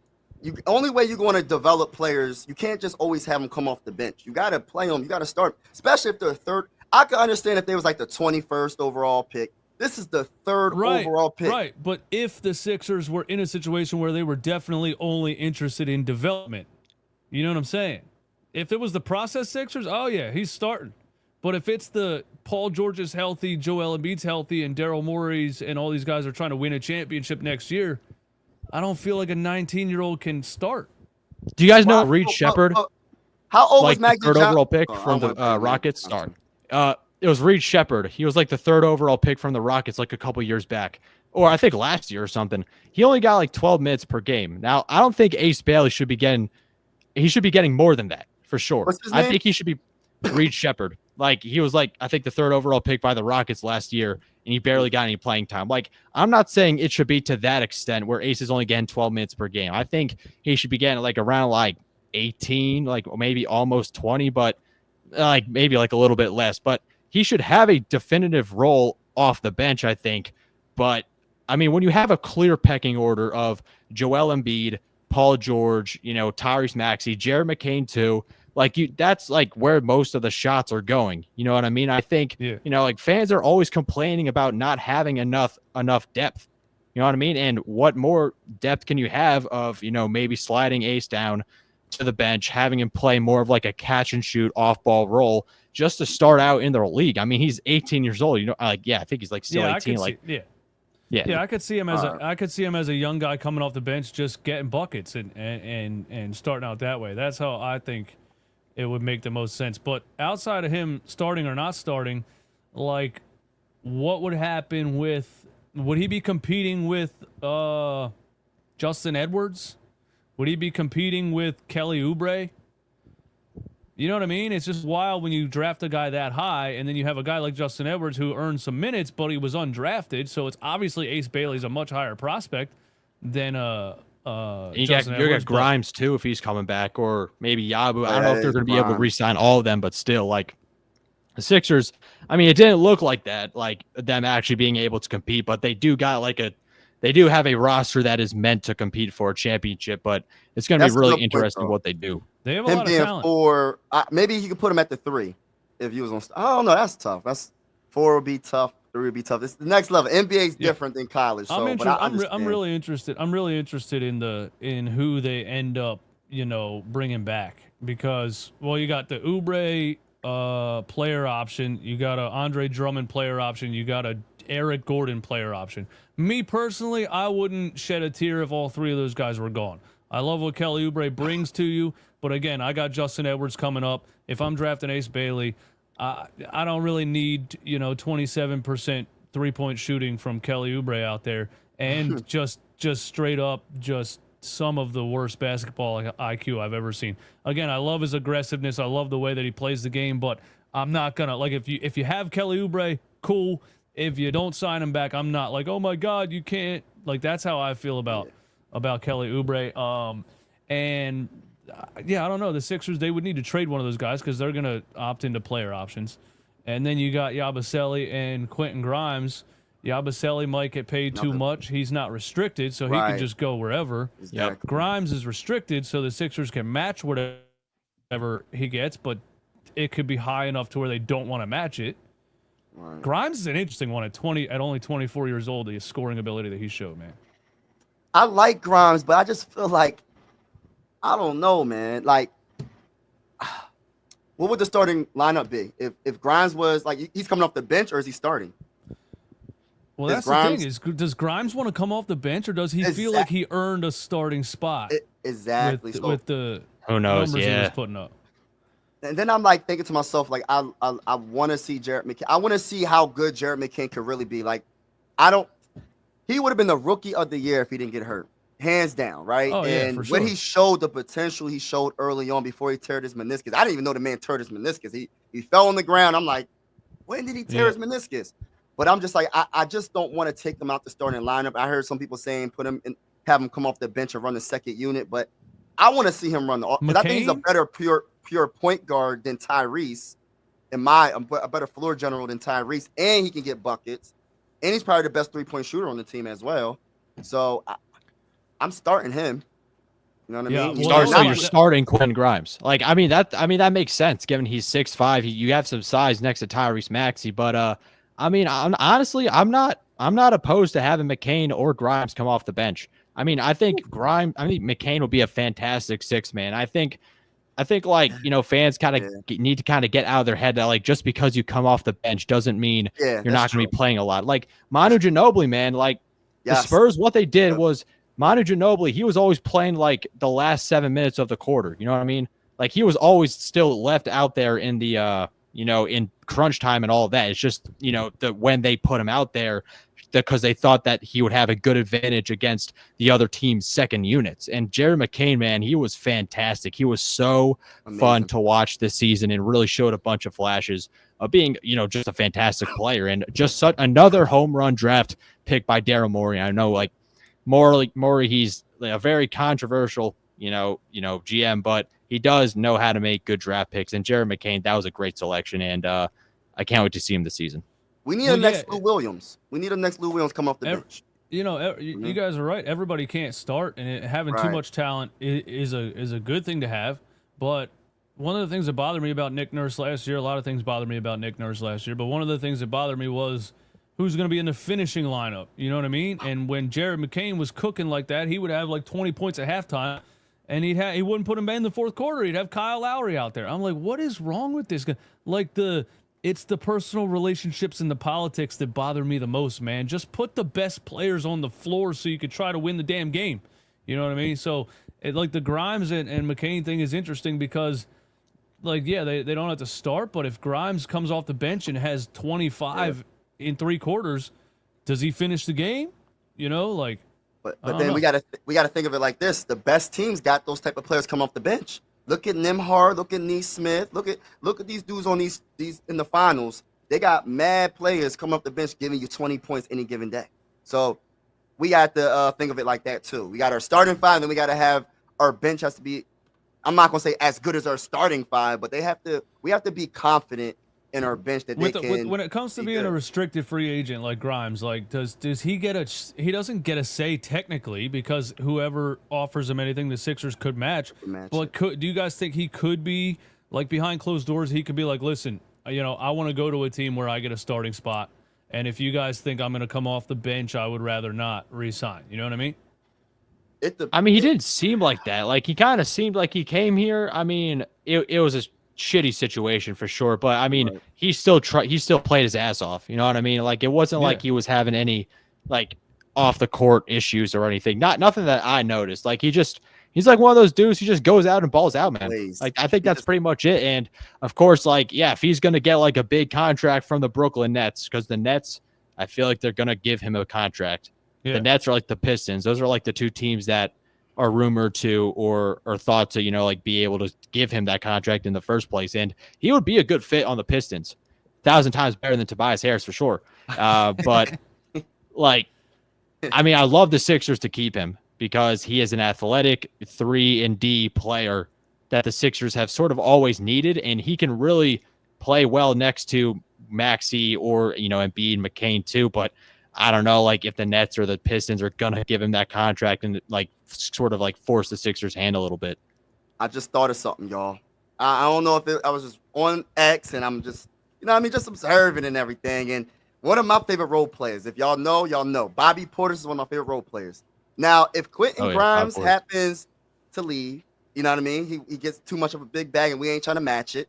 only way you're going to develop players, you can't just always have them come off the bench. You got to play them. You got to start, especially if they're third. I could understand if they was like the 21st overall pick. This is the third overall pick. Right, but if the Sixers were in a situation where they were definitely only interested in development, you know what I'm saying? If it was the process Sixers, oh yeah, he's starting. But if it's the Paul George is healthy, Joel Embiid's healthy, and Daryl Morey's and all these guys are trying to win a championship next year, I don't feel like a 19-year-old can start. Do you guys know Reed Shepherd? How old was the Magic third Johnson? overall pick from the Rockets? It was Reed Shepherd. He was like the third overall pick from the Rockets like a couple years back, or I think last year or something. He only got like 12 minutes per game. Now, I don't think Ace Bailey should be getting more than that for sure. What's his name? I think he should be Reed Shepherd. Like he was like, I think the third overall pick by the Rockets last year, and he barely got any playing time. Like, I'm not saying it should be to that extent where Ace is only getting 12 minutes per game. I think he should be getting like around like 18, like maybe almost 20, but like maybe like a little bit less. But he should have a definitive role off the bench, I think. But I mean, when you have a clear pecking order of Joel Embiid, Paul George, Tyrese Maxey, Jared McCain too, like that's like where most of the shots are going. You know what I mean? I think, like fans are always complaining about not having enough depth. You know what I mean? And what more depth can you have of, maybe sliding Ace down to the bench, having him play more of like a catch and shoot off ball role just to start out in the league. I mean, he's 18 years old. I think he's like still 18. I could see him as a young guy coming off the bench, just getting buckets and starting out that way. That's how I think it would make the most sense. But outside of him starting or not starting, like, what would happen would he be competing with Justin Edwards? Would he be competing with Kelly Oubre? You know what I mean? It's just wild when you draft a guy that high, and then you have a guy like Justin Edwards who earned some minutes, but he was undrafted. So it's obviously Ace Bailey's a much higher prospect than you Justin Edwards. Got Grimes too if he's coming back, or maybe Yabu. I don't know if they're going to be able to re-sign all of them, but still, like the Sixers. I mean, it didn't look like that, like them actually being able to compete, but they do have a roster that is meant to compete for a championship. But it's going to be really interesting what they do. They have a lot of talent. 4, maybe you could put him at the 3 if he was on. I don't know. That's tough. 4 would be tough. 3 would be tough. It's the next level. NBA is different than college. So, I'm really interested. I'm really interested in who they end up, bringing back, because you got the Oubre player option, you got a Andre Drummond player option, you got a Eric Gordon player option. Me personally, I wouldn't shed a tear if all 3 of those guys were gone. I love what Kelly Oubre brings to you, but again, I got Justin Edwards coming up. If I'm drafting Ace Bailey, I don't really need 27% 3-point shooting from Kelly Oubre out there, and just straight up just some of the worst basketball IQ I've ever seen. Again, I love his aggressiveness. I love the way that he plays the game, but I'm not gonna if you have Kelly Oubre, cool. If you don't sign him back, I'm not like, oh my God, you can't. Like, that's how I feel about Kelly Oubre. And I don't know. The Sixers, they would need to trade one of those guys because they're going to opt into player options. And then you got Yabusele and Quentin Grimes. Yabusele might get paid too much. He's not restricted, so he can just go wherever. Exactly. Grimes is restricted, so the Sixers can match whatever he gets, but it could be high enough to where they don't want to match it. Right. Grimes is an interesting one at only 24 years old. The scoring ability that he showed, man. I like Grimes, but I just feel like I don't know, man. Like, what would the starting lineup be if Grimes was like he's coming off the bench, or is he starting? Well, that's the thing is, does Grimes want to come off the bench, or does he feel like he earned a starting spot? Exactly. With the who knows? numbers he was putting up. And then I'm like thinking to myself, like, I want to see Jared McCain. I want to see how good Jared McCain could really be. Like, he would have been the rookie of the year if he didn't get hurt, hands down, right? Oh, yeah, and for sure. when he showed the potential he showed early on before he teared his meniscus, I didn't even know the man teared his meniscus. He fell on the ground. I'm like, when did he tear his meniscus? But I'm just like, I just don't want to take them out the starting lineup. I heard some people saying put him in, have him come off the bench and run the second unit, but I want to see him run the. I think he's a better pure. pure point guard than Tyrese. A better floor general than Tyrese, and he can get buckets, and he's probably the best 3-point shooter on the team as well. So I'm starting him. You know what I mean? So you're starting Quentin Grimes. Like, I mean that makes sense given he's 6'5". You have some size next to Tyrese Maxey, but I mean, honestly, I'm not opposed to having McCain or Grimes come off the bench. I mean, I think McCain will be a fantastic 6-man. I think like, you know, fans kind of need to kind of get out of their head that like just because you come off the bench doesn't mean you're not going to be playing a lot. Like Manu Ginobili, man, like the Spurs, what they did was Manu Ginobili, he was always playing like the last 7 minutes of the quarter. You know what I mean? Like he was always still left out there in the you know, in crunch time and all of that. It's just, you know, when they put him out there because they thought that he would have a good advantage against the other team's second units. And Jared McCain, man, he was fantastic. He was so fun to watch this season and really showed a bunch of flashes of being, you know, just a fantastic player and just another home run draft pick by Daryl Morey. I know, like, Morey, he's a very controversial, you know, GM, but he does know how to make good draft picks. And Jared McCain, that was a great selection, and I can't wait to see him this season. We need a next Lou Williams. We need a next Lou Williams come off the bench. You know, you guys are right. Everybody can't start, and having too much talent is a good thing to have. But one of the things that bothered me about Nick Nurse last year, a lot of things bothered me about Nick Nurse last year, but one of the things that bothered me was who's going to be in the finishing lineup. You know what I mean? And when Jared McCain was cooking like that, he would have like 20 points at halftime, and he wouldn't put him in the fourth quarter. He'd have Kyle Lowry out there. I'm like, what is wrong with this guy? Like it's the personal relationships and the politics that bother me the most, man. Just put the best players on the floor so you could try to win the damn game. You know what I mean? So, like the Grimes and McCain thing is interesting because, like, yeah, they don't have to start, but if Grimes comes off the bench and has 25 in 3 quarters, does he finish the game? You know, like. But then we gotta think of it like this: the best teams got those type of players come off the bench. Look at Nembhard, look at Neesmith, look at these dudes on these in the finals. They got mad players come off the bench giving you 20 points any given day. So we got to think of it like that too. We got our starting 5, and then we got to have our bench has to be. I'm not gonna say as good as our starting 5, but we have to be confident in our bench that when it comes to being a restricted free agent like Grimes, like does he he doesn't get a say technically because whoever offers him anything the Sixers could match. But do you guys think he could be like behind closed doors? He could be like, listen, you know, I want to go to a team where I get a starting spot, and if you guys think I'm going to come off the bench, I would rather not re-sign. You know what I mean? He didn't seem like that. Like he kind of seemed like he came here. I mean, it was a shitty situation for sure, but I mean, he still played his ass off. You know what I mean? Like it wasn't like he was having any like off the court issues or anything. Nothing that I noticed. Like he's like one of those dudes who just goes out and balls out, man. Like I think that's pretty much it. And of course, like if he's gonna get like a big contract from the Brooklyn Nets, because the Nets, I feel like they're gonna give him a contract. The Nets are like the Pistons. Those are like the 2 teams that are rumored to or thought to, you know, like be able to give him that contract in the first place. And he would be a good fit on the Pistons. 1,000 times better than Tobias Harris for sure. But like, I mean, I love the Sixers to keep him because he is an athletic 3-and-D player that the Sixers have sort of always needed. And he can really play well next to Maxey or, you know, Embiid, McCain too. But I don't know, like if the Nets or the Pistons are going to give him that contract and like sort of like force the Sixers' hand a little bit. I just thought of something, y'all. I don't know if I was just on X and I'm just, you know what I mean, just observing and everything. And one of my favorite role players, if y'all know, y'all know. Bobby Portis is one of my favorite role players. Now, if Quentin Grimes happens to leave, you know what I mean, he gets too much of a big bag and we ain't trying to match it.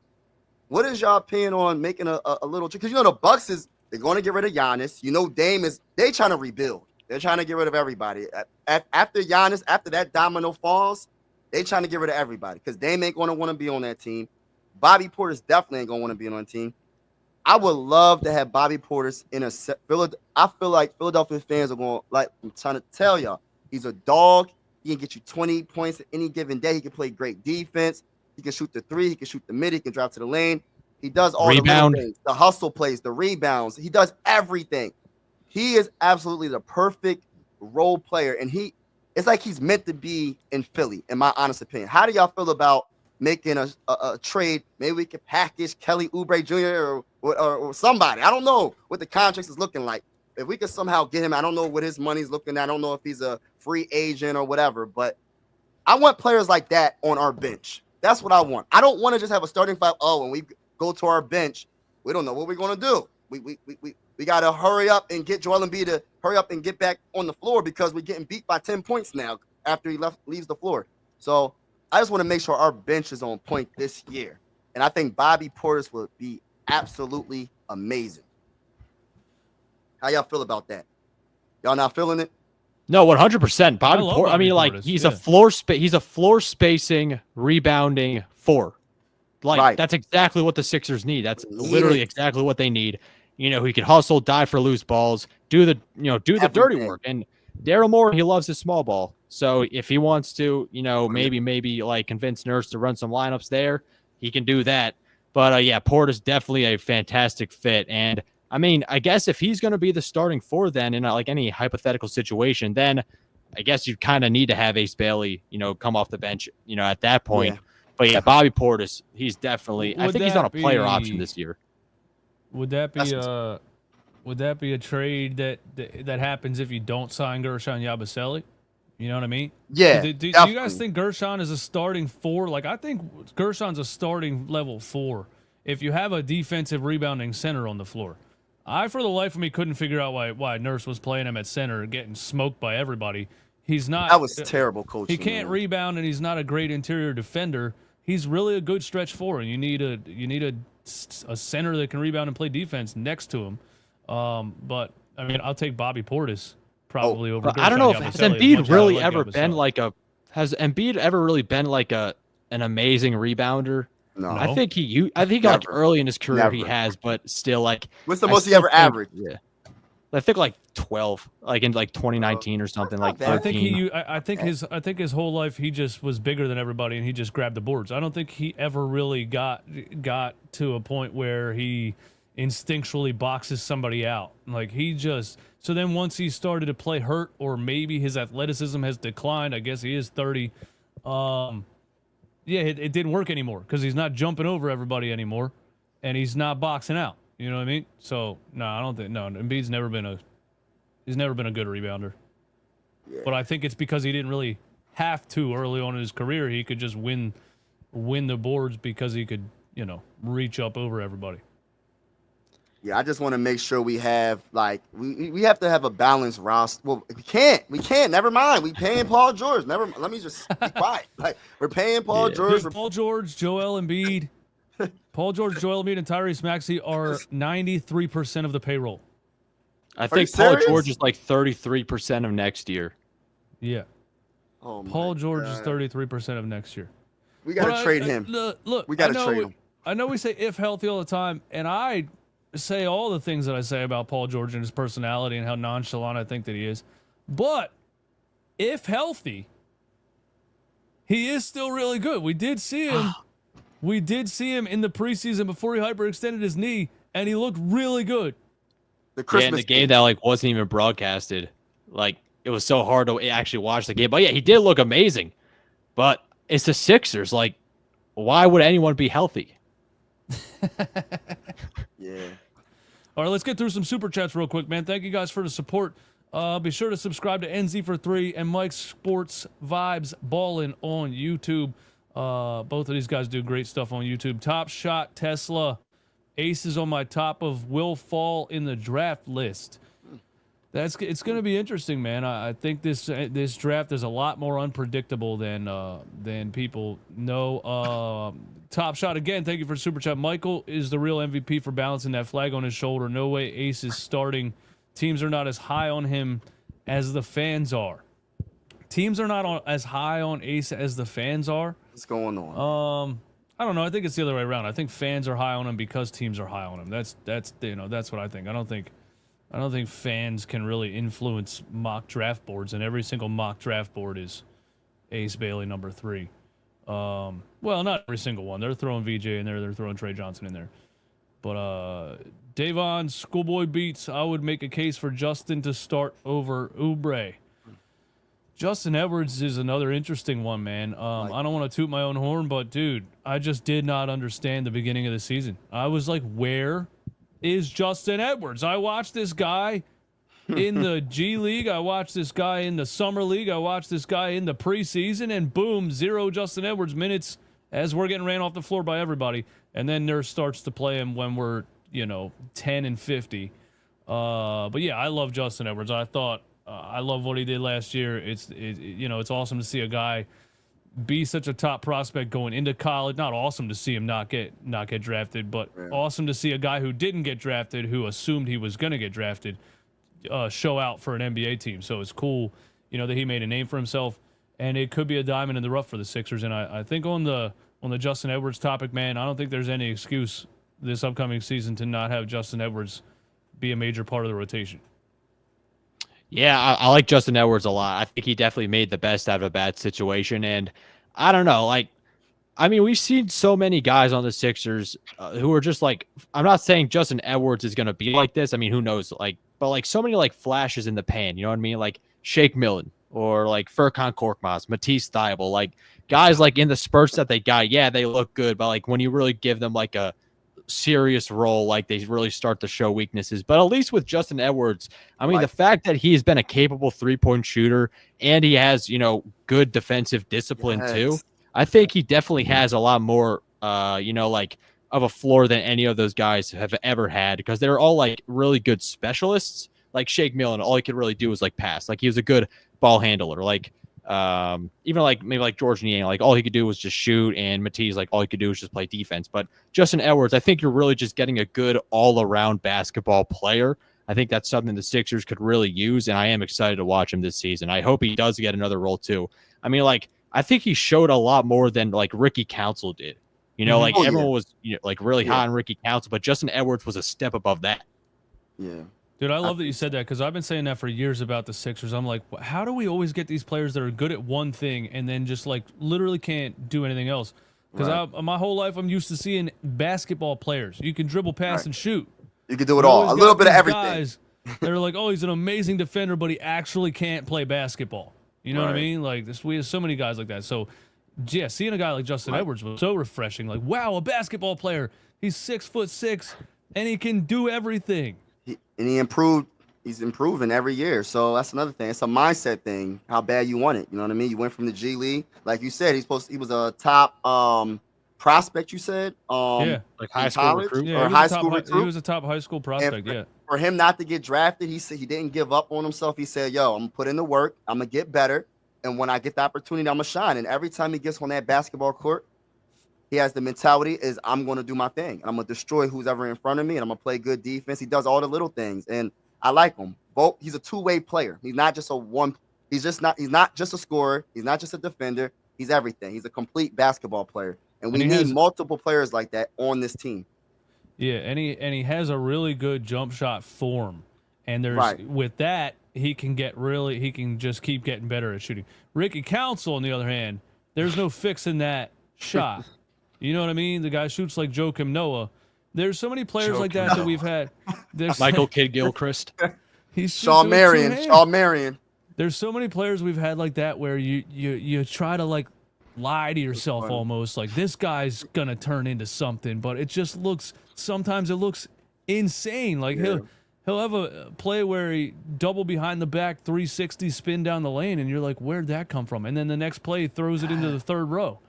What is y'all opinion on making a little, because you know the Bucks they're going to get rid of Giannis. You know, they trying to rebuild. They're trying to get rid of everybody. After Giannis, after that domino falls, they trying to get rid of everybody because Dame ain't going to want to be on that team. Bobby Portis definitely ain't going to want to be on the team. I would love to have Bobby Portis in I feel like Philadelphia fans are going, like I'm trying to tell y'all, he's a dog. He can get you 20 points at any given day. He can play great defense. He can shoot the 3. He can shoot the mid. He can drive to the lane. He does all the little things, the hustle plays, the rebounds. He does everything. He is absolutely the perfect role player, and it's like he's meant to be in Philly, in my honest opinion. How do y'all feel about making a trade. Maybe we could package Kelly Oubre Jr. or somebody. I don't know what the contract is looking like. If we could somehow get him, I don't know what his money's looking at. I don't know if he's a free agent or whatever, but I want players like that on our bench. That's what I want. I don't want to just have a starting five. Oh, when we go to our bench, we don't know what we're going to do. We got to hurry up and get Joel Embiid to hurry up and get back on the floor because we're getting beat by 10 points now after he leaves the floor. So I just want to make sure our bench is on point this year. And I think Bobby Portis will be absolutely amazing. How y'all feel about that? Y'all not feeling it? No, 100%. Bobby Portis. I mean, like Portis, he's a floor spacing, rebounding four. Like that's exactly what the Sixers need. That's literally exactly what they need. You know, he can hustle, dive for loose balls, do the dirty work. And Daryl Morey, he loves his small ball. So if he wants to, you know, maybe like convince Nurse to run some lineups there, he can do that. But yeah, Portis definitely a fantastic fit. And I mean, I guess if he's going to be the starting four then in like any hypothetical situation, then I guess you kind of need to have Ace Bailey, you know, come off the bench, you know, at that point. Yeah. But yeah, Bobby Portis, he's definitely, I think he's on a player option this year. Would that be a trade that happens if you don't sign Gershon Yabusele? You know what I mean? Yeah. Do you guys think Gershon is a starting four? Like, I think Gershon's a starting level 4 if you have a defensive rebounding center on the floor. I, for the life of me, couldn't figure out why Nurse was playing him at center, getting smoked by everybody. He's not. That was terrible coaching. He can't rebound, and he's not a great interior defender. He's really a good stretch four, and you need a center that can rebound and play defense next to him. But I mean, I'll take Bobby Portis probably over. I don't know if has Embiid really ever been like a. Has Embiid ever really been like an amazing rebounder? No, I think he got like early in his career he has, but still like. What's the most he ever averaged? Yeah, I think like 12, like in like 2019 or something like. 13. I think his whole life he just was bigger than everybody and he just grabbed the boards. I don't think he ever really got to a point where he instinctually boxes somebody out. Like so then once he started to play hurt or maybe his athleticism has declined. I guess he is 30. Yeah, it didn't work anymore because he's not jumping over everybody anymore, and he's not boxing out. You know what I mean? So no, I don't think Embiid's never been a good rebounder. Yeah. But I think it's because he didn't really have to early on in his career. He could just win the boards because he could, you know, reach up over everybody. Yeah, I just want to make sure we have we have to have a balanced roster. Well, we can't. Never mind. We paying Paul George. Let me just be quiet. Like we're paying Paul George. Paul George, Joel Embiid, Paul George, Joel Embiid, and Tyrese Maxey are 93% of the payroll. I think Paul George is like 33% of next year. Yeah. Oh, Paul George is 33% of next year. We gotta trade him. Look, we gotta trade him. I know we say if healthy all the time, and I say all the things that I say about Paul George and his personality and how nonchalant I think that he is. But if healthy, he is still really good. We did see him in the preseason before he hyperextended his knee, and he looked really good. The Christmas in the game that like wasn't even broadcasted. Like it was so hard to actually watch the game. But yeah, he did look amazing. But it's the Sixers. Like, why would anyone be healthy? Yeah. All right, let's get through some super chats real quick, man. Thank you guys for the support. Be sure to subscribe to NZ for 3 and MikeSportsVibezBallin on YouTube. Both of these guys do great stuff on YouTube. Top Shot Tesla. Aces on my top of will fall in the draft list. It's going to be interesting, man. I think this draft is a lot more unpredictable than people know. Top Shot again. Thank you for super chat. Michael is the real MVP for balancing that flag on his shoulder. No way Ace is starting. Teams are not as high on him as the fans are. Teams are not as high on Ace as the fans are. What's going on? I don't know. I think it's the other way around. I think fans are high on him because teams are high on him. That's what I think. I don't think fans can really influence mock draft boards, and every single mock draft board is Ace Bailey number 3. Well, not every single one. They're throwing VJ in there. They're throwing Trey Johnson in there. But Davon Schoolboy Beats. I would make a case for Justin to start over Oubre. Justin Edwards is another interesting one, man. I don't want to toot my own horn, but dude, I just did not understand the beginning of the season. I was like, where is Justin Edwards? I watched this guy in the G League. I watched this guy in the Summer League. I watched this guy in the preseason, and boom, 0 Justin Edwards minutes as we're getting ran off the floor by everybody. And then Nurse starts to play him when we're, 10 and 50. But yeah, I love Justin Edwards. I thought I love what he did last year. It's awesome to see a guy be such a top prospect going into college. Not awesome to see him not get drafted, but awesome to see a guy who didn't get drafted, who assumed he was going to get drafted, show out for an NBA team. So it's cool, that he made a name for himself, and it could be a diamond in the rough for the Sixers. And I think on the Justin Edwards topic, man, I don't think there's any excuse this upcoming season to not have Justin Edwards be a major part of the rotation. Yeah, I like Justin Edwards a lot. I think he definitely made the best out of a bad situation. And I don't know, we've seen so many guys on the Sixers who are just I'm not saying Justin Edwards is going to be like this. I mean, who knows? But so many flashes in the pan, you know what I mean? Like Shake Millen or Furkan Korkmaz, Matisse Thybulle, guys in the spurts that they got. Yeah, they look good, but when you really give them a serious role, they really start to show weaknesses. But at least with Justin Edwards, the fact that he's been a capable 3-point shooter and he has good defensive discipline too, I think he definitely has a lot more of a floor than any of those guys have ever had, because they're all really good specialists. Like Shake Millen, all he could really do was pass. He was a good ball handler. Even maybe George Niang, all he could do was just shoot, and Matisse, all he could do was just play defense. But Justin Edwards, I think you're really just getting a good all-around basketball player. I think that's something the Sixers could really use, and I am excited to watch him this season. I hope he does get another role too. I think he showed a lot more than Ricky Council did. Everyone was really high on Ricky Council, but Justin Edwards was a step above that. Yeah. Dude, I love that you said that, because I've been saying that for years about the Sixers. I'm like, how do we always get these players that are good at one thing and then just literally can't do anything else? Because my whole life I'm used to seeing basketball players. You can dribble, pass, and shoot. You can do it all. A little bit of everything. Guys, they're oh, he's an amazing defender, but he actually can't play basketball. You know what I mean? We have so many guys like that. So, yeah, seeing a guy like Justin Edwards was so refreshing. Wow, a basketball player. He's 6'6", and he can do everything. He improved. He's improving every year. So that's another thing. It's a mindset thing. How bad you want it. You know what I mean? You went from the G League, like you said. He was a top prospect. You said high school recruit. Yeah, or high school recruit. He was a top high school prospect. For him not to get drafted, he said he didn't give up on himself. He said, "Yo, I'm gonna put in the work. I'm gonna get better, and when I get the opportunity, I'm gonna shine." And every time he gets on that basketball court, he has the mentality is I'm going to do my thing. And I'm going to destroy who's ever in front of me, and I'm going to play good defense. He does all the little things, and I like him. He's a two-way player. He's not just he's not just a scorer. He's not just a defender. He's everything. He's a complete basketball player. And we need multiple players like that on this team. Yeah, and he has a really good jump shot form. And with that, he can just keep getting better at shooting. Ricky Council, on the other hand, there's no fixing that shot. You know what I mean? The guy shoots like Joakim Noah. There's so many players like that we've had. Michael Kidd-Gilchrist. Shawn Marion. There's so many players we've had like that where you try to lie to yourself almost. This guy's going to turn into something, but it just sometimes it looks insane. He'll have a play where he double behind the back, 360 spin down the lane, and you're like, where'd that come from? And then the next play, he throws it into the third row.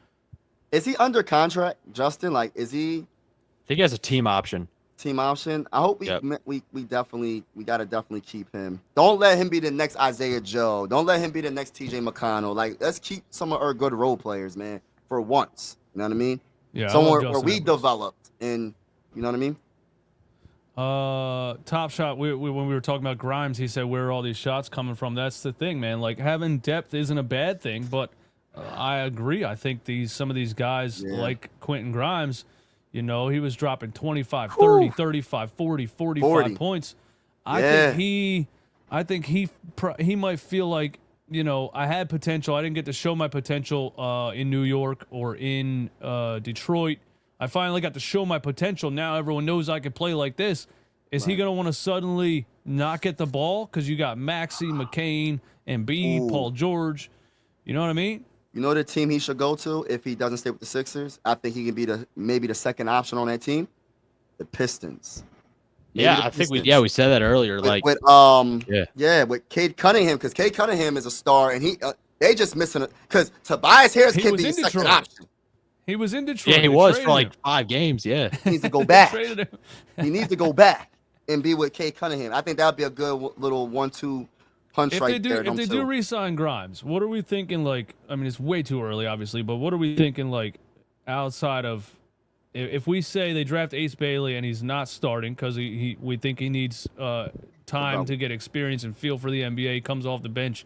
Is he under contract, Justin? Is he? I think he has a team option. Team option. I hope we gotta definitely keep him. Don't let him be the next Isaiah Joe. Don't let him be the next TJ McConnell. Let's keep some of our good role players, man, for once. You know what I mean? Yeah. Somewhere where we developed, and you know what I mean? Top Shot. When we were talking about Grimes, he said, "Where are all these shots coming from?" That's the thing, man. Having depth isn't a bad thing, but I agree. I think some of these guys like Quentin Grimes, he was dropping 25, 30, 35, 40, 45 points. I think he might feel like, I had potential. I didn't get to show my potential in New York or in Detroit. I finally got to show my potential. Now everyone knows I can play like this. Is he going to want to suddenly not get the ball because you got Maxey, McCain, Embiid, Paul George. You know what I mean? You know the team he should go to if he doesn't stay with the Sixers? I think he can be maybe the second option on that team. The Pistons. Yeah, I think we said that earlier. With Cade Cunningham, because Cade Cunningham is a star, and they just missing it because Tobias Harris can be a second option. He was in Detroit. Yeah, he was for like 5 games. Yeah, he needs to go back. He needs to go back and be with Cade Cunningham. I think that would be a good little 1-2 punch there. If they do re-sign Grimes, what are we thinking? Like, I mean, it's way too early, obviously, but what are we thinking? Like, outside of if we say they draft Ace Bailey and he's not starting because we think he needs time to get experience and feel for the NBA, comes off the bench.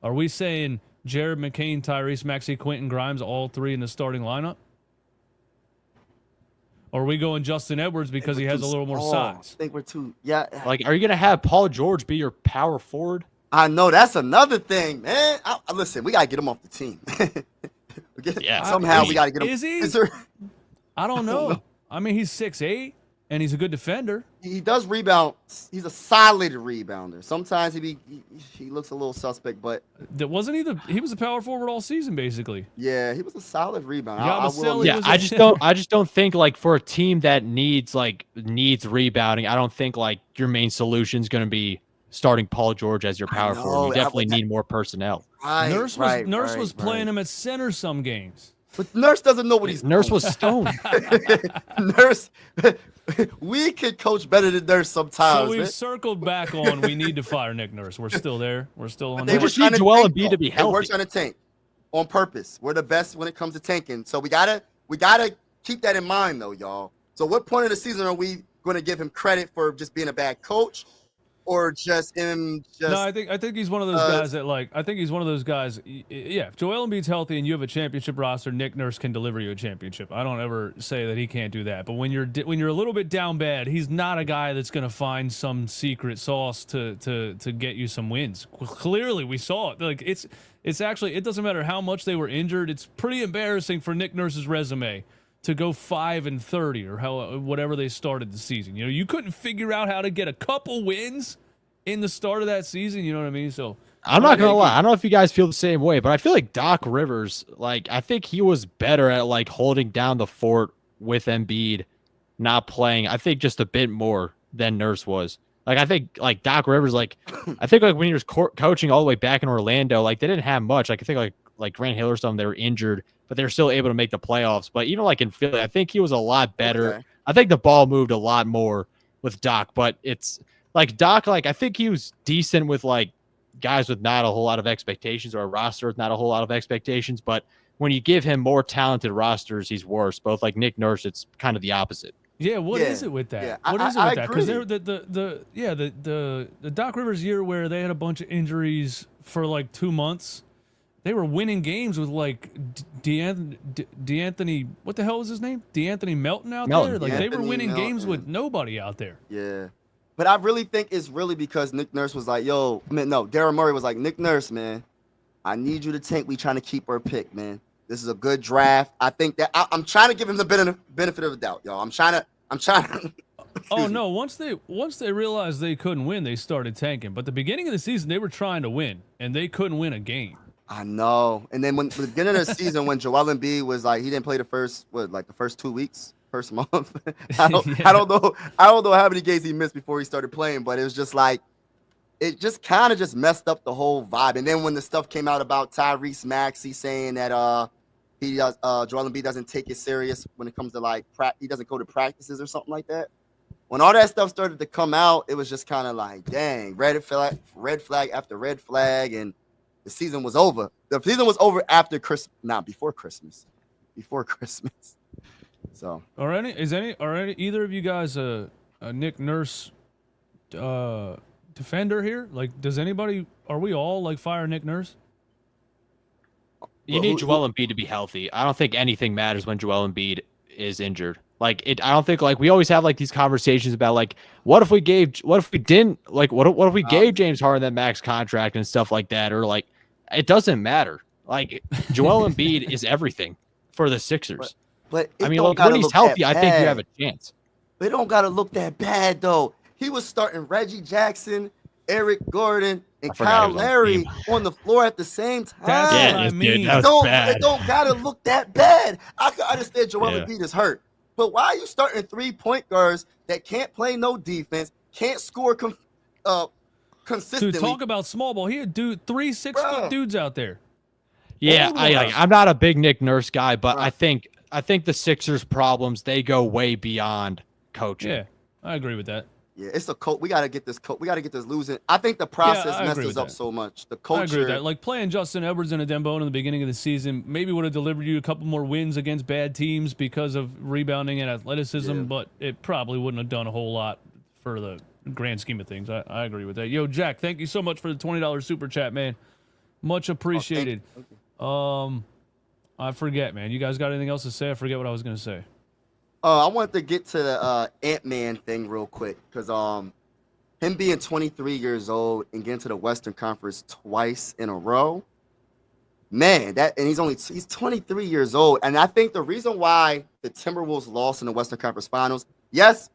Are we saying Jared McCain, Tyrese Maxey, Quentin Grimes, all 3 in the starting lineup? Or are we going Justin Edwards because he has a little more size? I think we're too. Yeah. Like, are you gonna have Paul George be your power forward? I know that's another thing, man. Listen, we gotta get him off the team. Somehow we gotta get him. Is he? I don't know. I mean, he's 6'8", and he's a good defender. He does rebound. He's a solid rebounder. Sometimes he looks a little suspect, but he was a power forward all season, basically. Yeah, he was a solid rebounder. I just don't think like for a team that needs rebounding, I don't think like your main solution is going to be starting Paul George as your power forward. You definitely need more personnel. Nurse was playing him at center some games. But Nurse doesn't know what he's Nurse was stoned. Nurse, we could coach better than Nurse sometimes. So we've circled back on we need to fire Nick Nurse. We're still there. We're still on. They just need Joel Embiid to be healthy. We're trying to tank on purpose. We're the best when it comes to tanking. So we gotta keep that in mind, though, y'all. So what point of the season are we going to give him credit for just being a bad coach? Or just him? No, I think he's one of those guys that I think he's one of those guys. Yeah, if Joel Embiid's healthy and you have a championship roster, Nick Nurse can deliver you a championship. I don't ever say that he can't do that. But when you're a little bit down bad, he's not a guy that's going to find some secret sauce to get you some wins. Clearly, we saw it. Like it's actually, it doesn't matter how much they were injured. It's pretty embarrassing for Nick Nurse's resume to go 5-30 or whatever they started the season. You know, you couldn't figure out how to get a couple wins in the start of that season. You know what I mean? So I'm not gonna lie. I don't know if you guys feel the same way, but I feel like Doc Rivers, like I think he was better at like holding down the fort with Embiid not playing. I think just a bit more than Nurse was. Like I think like Doc Rivers, like I think like when he was coaching all the way back in Orlando, like they didn't have much. Like I think like Grant Hill or something, they were injured, but they were still able to make the playoffs. But even like in Philly, I think he was a lot better. Okay. I think the ball moved a lot more with Doc, but it's like Doc, like I think he was decent with like guys with not a whole lot of expectations or a roster with not a whole lot of expectations. But when you give him more talented rosters, he's worse. Both like Nick Nurse, it's kind of the opposite. Yeah, what is it with that? Yeah, what is it with that? Because the Doc Rivers year where they had a bunch of injuries for like 2 months, they were winning games with like D'Anthony. What the hell was his name? D'Anthony Melton there. Like they were winning games with nobody out there. Yeah, but I really think it's really because Nick Nurse was like, Daryl Morey was like, Nick Nurse, man, I need you to tank. We trying to keep our pick, man. This is a good draft. I think that I'm trying to give him the benefit of the doubt, y'all. I'm trying to. Oh no! Once they realized they couldn't win, they started tanking. But the beginning of the season, they were trying to win, and they couldn't win a game. I know. And then when the beginning of the season, when Joel Embiid was like, he didn't play the first 2 weeks, first month. I don't know how many games he missed before he started playing, but it was just like, it just kind of just messed up the whole vibe. And then when the stuff came out about Tyrese Maxey saying that Joel Embiid doesn't take it serious when it comes to like he doesn't go to practices or something like that. When all that stuff started to come out, it was just kind of like, dang, red flag after red flag, and the season was over. The season was over after Christmas, not before Christmas. Before Christmas. So, are either of you guys a Nick Nurse defender here? Like, are we all like fire Nick Nurse? You need Joel Embiid to be healthy. I don't think anything matters when Joel Embiid is injured. I don't think like we always have like these conversations about like what if we gave James Harden that max contract and stuff like that, or like it doesn't matter. Like Joel Embiid is everything for the Sixers. But I mean, like, when he's healthy, I think you have a chance. They don't gotta look that bad though. he was starting Reggie Jackson, Eric Gordon, and Kyle Larry on the floor at the same time. That's what I mean. Dude, It don't gotta look that bad. I can understand Joel Embiid is hurt, but why are you starting 3 point guards that can't play no defense, can't score consistently? Dude, talk about small ball. He had 3 6-foot dudes out there. Yeah, I'm not a big Nick Nurse guy, but I think the Sixers' problems, they go way beyond coaching. Yeah, I agree with that. Yeah, it's a coach. We got to get this coach. We got to get this losing. I think the process messed us up so much. The culture. I agree with that. Like playing Justin Edwards and Adembone in the beginning of the season maybe would have delivered you a couple more wins against bad teams because of rebounding and athleticism, but it probably wouldn't have done a whole lot for the grand scheme of things. I agree with that. Yo, Jack, thank you so much for the $20 super chat, man. Much appreciated. I forget, man. You guys got anything else to say? I forget what I was going to say. I wanted to get to the Ant-Man thing real quick because him being 23 years old and getting to the Western Conference twice in a row, man, and he's 23 years old. And I think the reason why the Timberwolves lost in the Western Conference Finals, yes,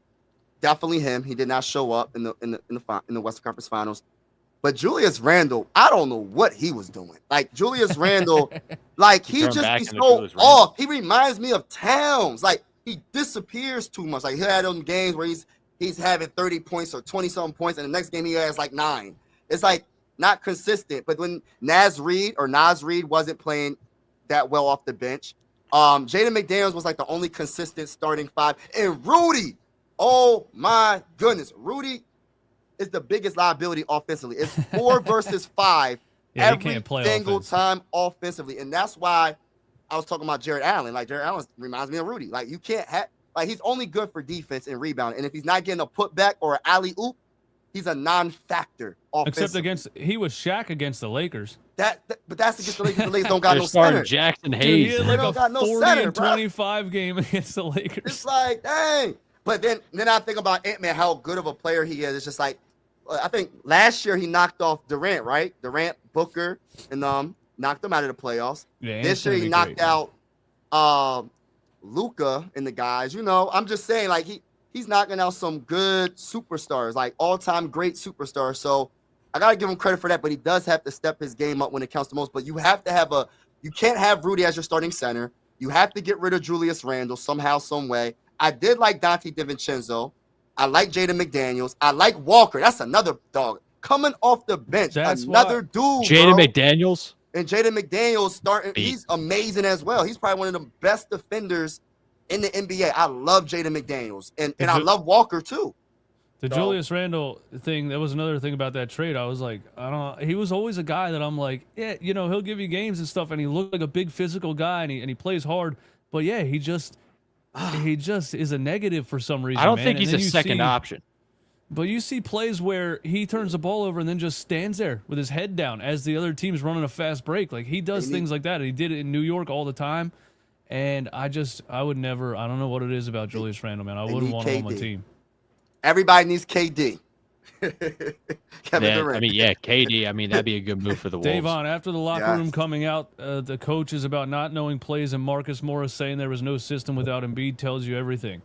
definitely him. He did not show up in the Western Conference Finals. But Julius Randle, I don't know what he was doing. Like Julius Randle, like he just be so off. He reminds me of Towns. Like he disappears too much. Like he had those games where he's having 30 points or 20-something points, and the next game he has like 9. It's like not consistent. But when Naz Reid wasn't playing that well off the bench, Jaden McDaniels was like the only consistent starting 5. And Rudy, oh my goodness, Rudy is the biggest liability offensively. It's 4 versus 5 every single time offensively. And that's why I was talking about Jared Allen. Like Jared Allen reminds me of Rudy. Like you can't have, like he's only good for defense and rebound. And if he's not getting a putback or an alley-oop, he's a non-factor offensively. Except he was Shaq against the Lakers. But that's against the Lakers. The Lakers don't got no center. Jackson Hayes. Dude, he had like a 40-25 game against the Lakers. It's like, dang. But then I think about Ant-Man, how good of a player he is. It's just like, I think last year he knocked off Durant, right? Durant, Booker, and knocked them out of the playoffs. Yeah, this year he knocked out Luka and the guys. You know, I'm just saying, like he's knocking out some good superstars, like all-time great superstars. So I gotta give him credit for that. But he does have to step his game up when it counts the most. But you have to have you can't have Rudy as your starting center. You have to get rid of Julius Randle somehow, some way. I did like Dante DiVincenzo. I like Jaden McDaniels. I like Walker. That's another dog coming off the bench. Dude. Jaden McDaniels. And Jaden McDaniels starting. He's amazing as well. He's probably one of the best defenders in the NBA. I love Jaden McDaniels. And I love Walker too. The Julius Randle thing, that was another thing about that trade. I was like, I don't know. He was always a guy that I'm like, yeah, you know, he'll give you games and stuff, and he looked like a big physical guy, and he plays hard. But yeah, he just is a negative for some reason. I don't think he's a second option. But you see plays where he turns the ball over and then just stands there with his head down as the other team's running a fast break. Like he does things like that. He did it in New York all the time. And I would never, I don't know what it is about Julius Randle, man. I wouldn't want him on my team. Everybody needs KD. Kevin Durant. I mean, yeah, KD. I mean, that'd be a good move for the Wolves. Davon, after the locker room coming out, the coach is about not knowing plays, and Marcus Morris saying there was no system without Embiid tells you everything.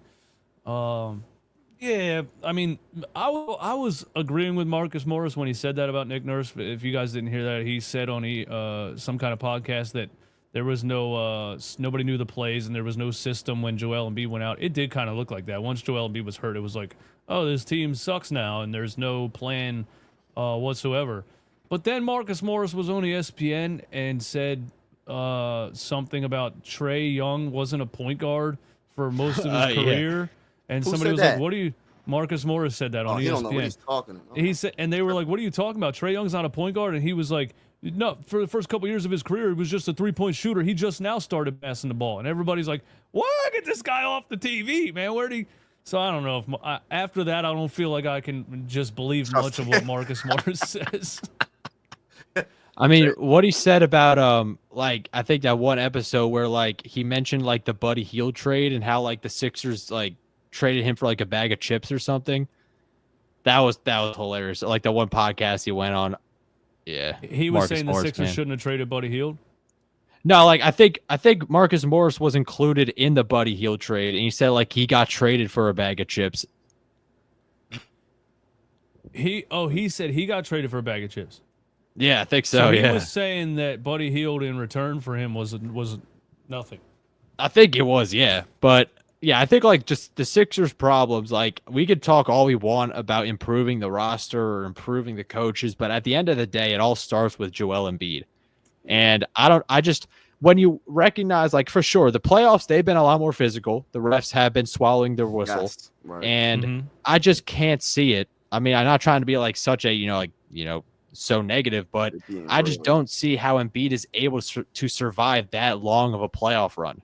Yeah, I mean, I was agreeing with Marcus Morris when he said that about Nick Nurse. If you guys didn't hear that, he said on some kind of podcast that there was nobody knew the plays and there was no system when Joel Embiid went out. It did kind of look like that. Once Joel Embiid was hurt, it was like, oh, this team sucks now and there's no plan whatsoever. But then Marcus Morris was on ESPN and said something about Trae Young wasn't a point guard for most of his career. Yeah. And somebody was like, what do you... Marcus Morris said that on ESPN. You don't know what he's talking about. He said, and they were like, what are you talking about? Trae Young's not a point guard. And he was like, no, for the first couple years of his career, he was just a three-point shooter. He just now started passing the ball. And everybody's like, what? Get this guy off the TV, man. Where'd he... So I don't know. If after that, I don't feel like I can just believe much of what Marcus Morris says. I mean, what he said about like I think that one episode where like he mentioned like the Buddy Hield trade and how like the Sixers like traded him for like a bag of chips or something. That was hilarious. Like the one podcast he went on. Yeah, he was saying the Sixers shouldn't have traded Buddy Hield. No, like I think Marcus Morris was included in the Buddy Hield trade, and he said like he got traded for a bag of chips. He said he got traded for a bag of chips. Yeah, I think so. He Yeah, was saying that Buddy Hield in return for him was nothing. I think it was. Yeah, but yeah, I think like just the Sixers' problems. Like we could talk all we want about improving the roster or improving the coaches, but at the end of the day, it all starts with Joel Embiid. And when you recognize, like, for sure, the playoffs, they've been a lot more physical. The refs have been swallowing their whistle. Yes, right. And I just can't see it. I mean, I'm not trying to be like such a, so negative, but I just don't see how Embiid is able to survive that long of a playoff run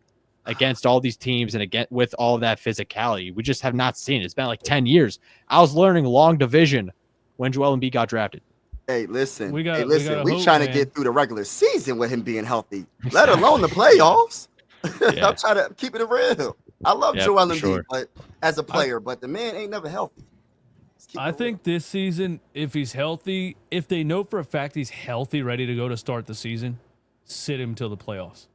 against all these teams and again with all of that physicality. We just have not seen it. It's been like 10 years. I was learning long division when Joel Embiid got drafted. Hey, listen. We trying to get through the regular season with him being healthy, let alone the playoffs. I'm trying to keep it real. I love Joel Embiid, but as a player, but the man ain't never healthy. I think this season, if he's healthy, if they know for a fact he's healthy, ready to go to start the season, sit him till the playoffs.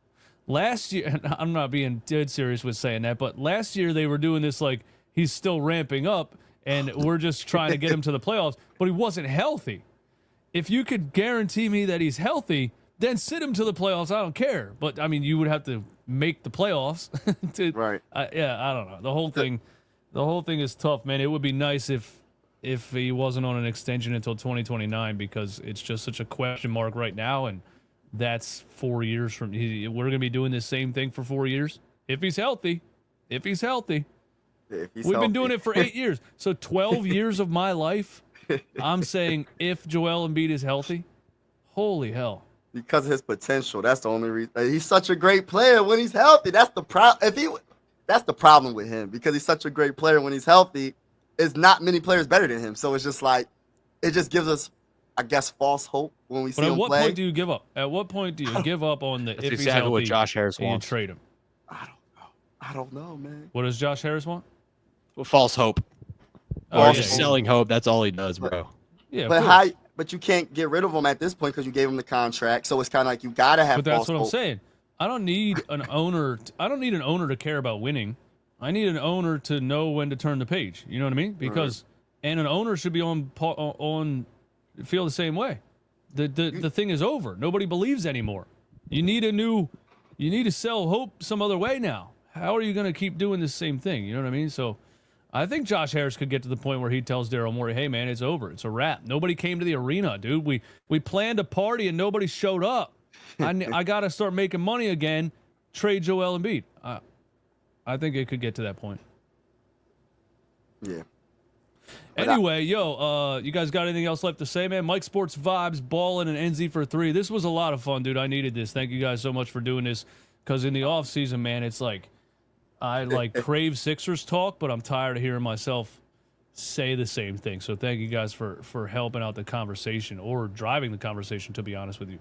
Last year, and I'm not being dead serious with saying that, but last year they were doing this like he's still ramping up, and we're just trying to get him to the playoffs, but he wasn't healthy. If you could guarantee me that he's healthy, then sit him to the playoffs. I don't care. But, I mean, you would have to make the playoffs. Right. I don't know. The whole thing is tough, man. It would be nice if he wasn't on an extension until 2029 because it's just such a question mark right now, and that's 4 years from we're going to be doing the same thing for 4 years. If he's healthy. We've been doing it for 8 years. So 12 years of my life, I'm saying if Joel Embiid is healthy, holy hell. Because of his potential. That's the only reason. He's such a great player when he's healthy. That's the problem with him because he's such a great player when he's healthy. There's not many players better than him. So it's just like, it just gives us, I guess, false hope when we see him play. At what point do you give up? At what point do you give up on the if he's healthy what Josh Harris wants. Trade him? I don't know, man. What does Josh Harris want? Well, false hope. Or just selling hope. That's all he does, bro. Yeah, but you can't get rid of him at this point because you gave him the contract. So it's kind of like you gotta have. But that's what hope. I'm saying. I don't need an owner. I don't need an owner to care about winning. I need an owner to know when to turn the page. You know what I mean? Because and an owner should be on feel the same way. The thing is over. Nobody believes anymore. You need to sell hope some other way now. How are you going to keep doing the same thing? You know what I mean? So I think Josh Harris could get to the point where he tells Daryl Morey, hey, man, it's over. It's a wrap. Nobody came to the arena, dude. We planned a party and nobody showed up. I got to start making money again. Trade Joel Embiid. I think it could get to that point. Yeah. Anyway, you guys got anything else left to say, man? Mike Sports Vibes, Ballin, and NZ for 3. This was a lot of fun, dude. I needed this. Thank you guys so much for doing this. Because in the off season, man, it's like I crave Sixers talk, but I'm tired of hearing myself say the same thing. So thank you guys for helping out the conversation or driving the conversation, to be honest with you.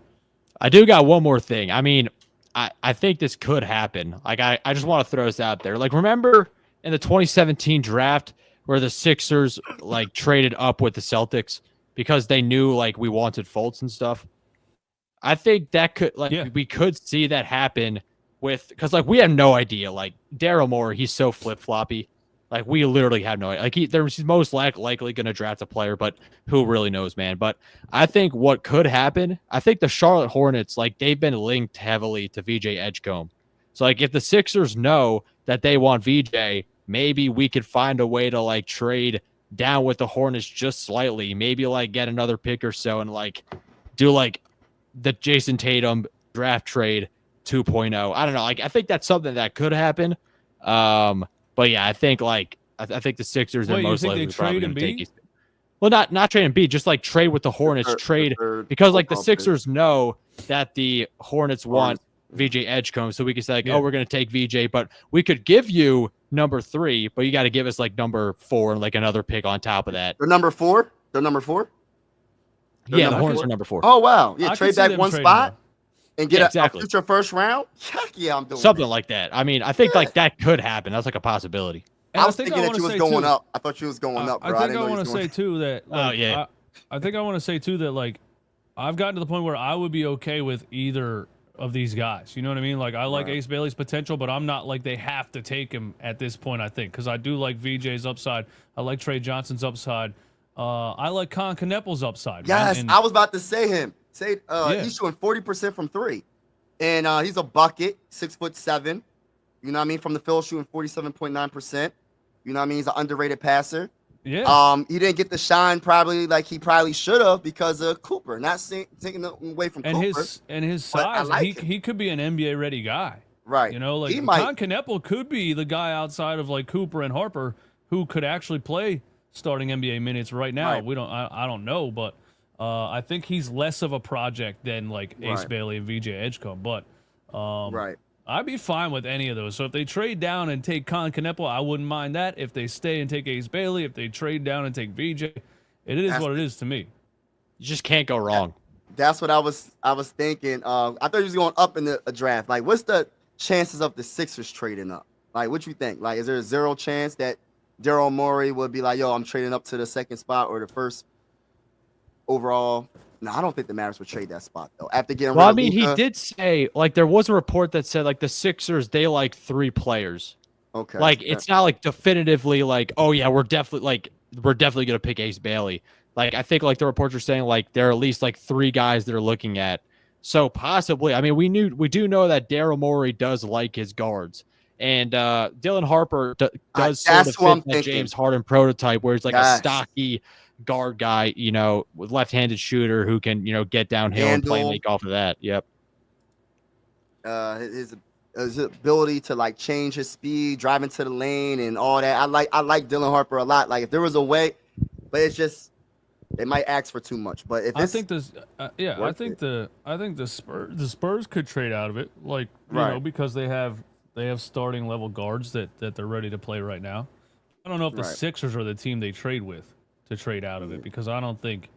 I do got one more thing. I mean, I think this could happen. Like, I just want to throw this out there. Like, remember in the 2017 draft where the Sixers, like, traded up with the Celtics because they knew, like, we wanted Fultz and stuff? I think that could, we could see that happen because, like, we have no idea. Like, Daryl Morey, he's so flip-floppy. Like, we literally have no idea. Like, he's most likely going to draft a player, but who really knows, man? But I think what could happen, I think the Charlotte Hornets, like, they've been linked heavily to VJ Edgecombe. So, like, if the Sixers know that they want VJ, maybe we could find a way to, like, trade down with the Hornets just slightly. Maybe, like, get another pick or so and, like, do, like, the Jason Tatum draft trade 2.0. I don't know. Like, I think that's something that could happen. But yeah, I think I think the Sixers are most likely probably going to take. Well, not trade and B, just like trade with the Hornets, because like the Sixers know that the Hornets want VJ Edgecombe, so we can say like, we're going to take VJ, but we could give you number 3, but you got to give us like number 4 and like another pick on top of that. They're number 4. They're number 4. Yeah, the Hornets are number 4. Oh wow, yeah, trade back one spot. And get a future first round? Yeah, I'm doing something like that. I mean, I think like that could happen. That's like a possibility. I was thinking that you was going up. I thought you was going up, bro. I think I want to say too that. Like, I think I want to say too that like I've gotten to the point where I would be okay with either of these guys. You know what I mean? Like I like Ace Bailey's potential, but I'm not like they have to take him at this point. I think because I do like VJ's upside. I like Trey Johnson's upside. I like Con Knepel's upside. Yes, man. I was about to say him. Yeah. He's shooting 40% from three, and he's a bucket, 6'7". You know what I mean? From the field, shooting 47.9%. You know what I mean? He's an underrated passer. Yeah. He didn't get the shine probably like he probably should have because of Cooper. Not taking away from Cooper. His size, like he could be an NBA ready guy. Right. You know, like Con Knepel could be the guy outside of like Cooper and Harper who could actually play starting NBA minutes right now. Right. I don't know, but I think he's less of a project than like Ace Bailey and VJ Edgecombe. But right. I'd be fine with any of those. So if they trade down and take Con Knepel, I wouldn't mind that. If they stay and take Ace Bailey, if they trade down and take VJ, it is what it is to me. You just can't go wrong. That's what I was thinking. I thought he was going up in the draft. Like, what's the chances of the Sixers trading up? Like, what you think? Like, is there a 0 chance that Daryl Morey would be like, yo, I'm trading up to the second spot or the first overall? No, I don't think the Mavericks would trade that spot though. After getting well, I mean, he did say like there was a report that said like the Sixers they like 3 players. Okay, like it's not like definitively like oh yeah we're definitely gonna pick Ace Bailey. Like I think like the reports are saying like there are at least like 3 guys they're looking at. So possibly, I mean, we do know that Daryl Morey does like his guards, and Dylan Harper does sort of fit that James Harden prototype where he's like a stocky guard guy, you know, with left-handed shooter who can, you know, get downhill and play make off of that. Yep. His ability to like change his speed, drive into the lane, and all that. I like Dylan Harper a lot. Like if there was a way, but it's just they might ask for too much. But if I think the Spurs could trade out of it, like you know, because they have starting level guards that they're ready to play right now. I don't know if the Sixers are the team they trade with to trade out of it because I don't think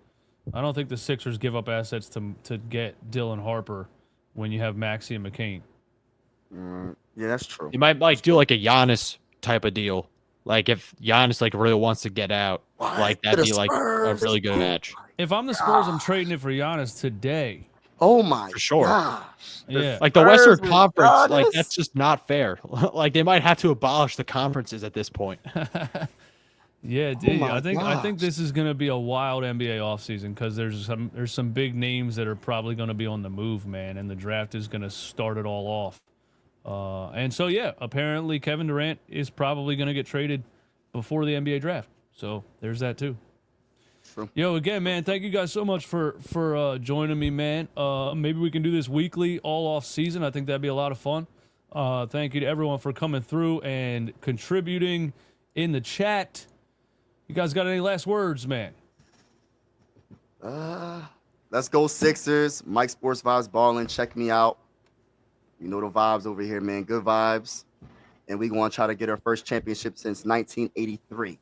the Sixers give up assets to get Dylan Harper when you have Maxey and McCain. Yeah, that's true. You might like do like a Giannis type of deal. Like if Giannis like really wants to get out, like that'd be like a really good match. If I'm the Spurs, I'm trading it for Giannis today. Oh my, for sure. Gosh. Yeah, like the Western Conference, like that's just not fair. Like they might have to abolish the conferences at this point. Yeah, dude. I think this is going to be a wild NBA offseason because there's some big names that are probably going to be on the move, man, and the draft is going to start it all off. And so yeah, apparently Kevin Durant is probably going to get traded before the NBA draft. So there's that too. True. Yo, again, man, thank you guys so much for joining me, man. Maybe we can do this weekly, all off season. I think that'd be a lot of fun. Thank you to everyone for coming through and contributing in the chat. You guys got any last words, man? Let's go Sixers. MikeSportsVibezBallin. Check me out. You know the vibes over here, man. Good vibes. And we going to try to get our first championship since 1983.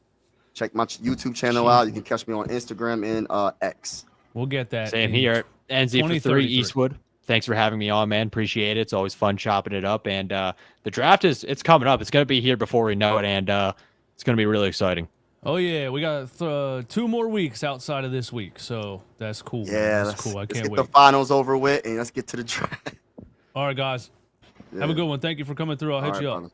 Check my YouTube channel out. You can catch me on Instagram and X. We'll get that. Same here. NZ3 Eastwood. Thanks for having me on, man. Appreciate it. It's always fun chopping it up. And the draft it's coming up. It's going to be here before we know it. And it's going to be really exciting. Oh, yeah. We got 2 more weeks outside of this week. So that's cool. Yeah, that's cool. I can't wait. Let's get the finals over with and let's get to the draft. All right, guys. Yeah. Have a good one. Thank you for coming through. I'll hit you up.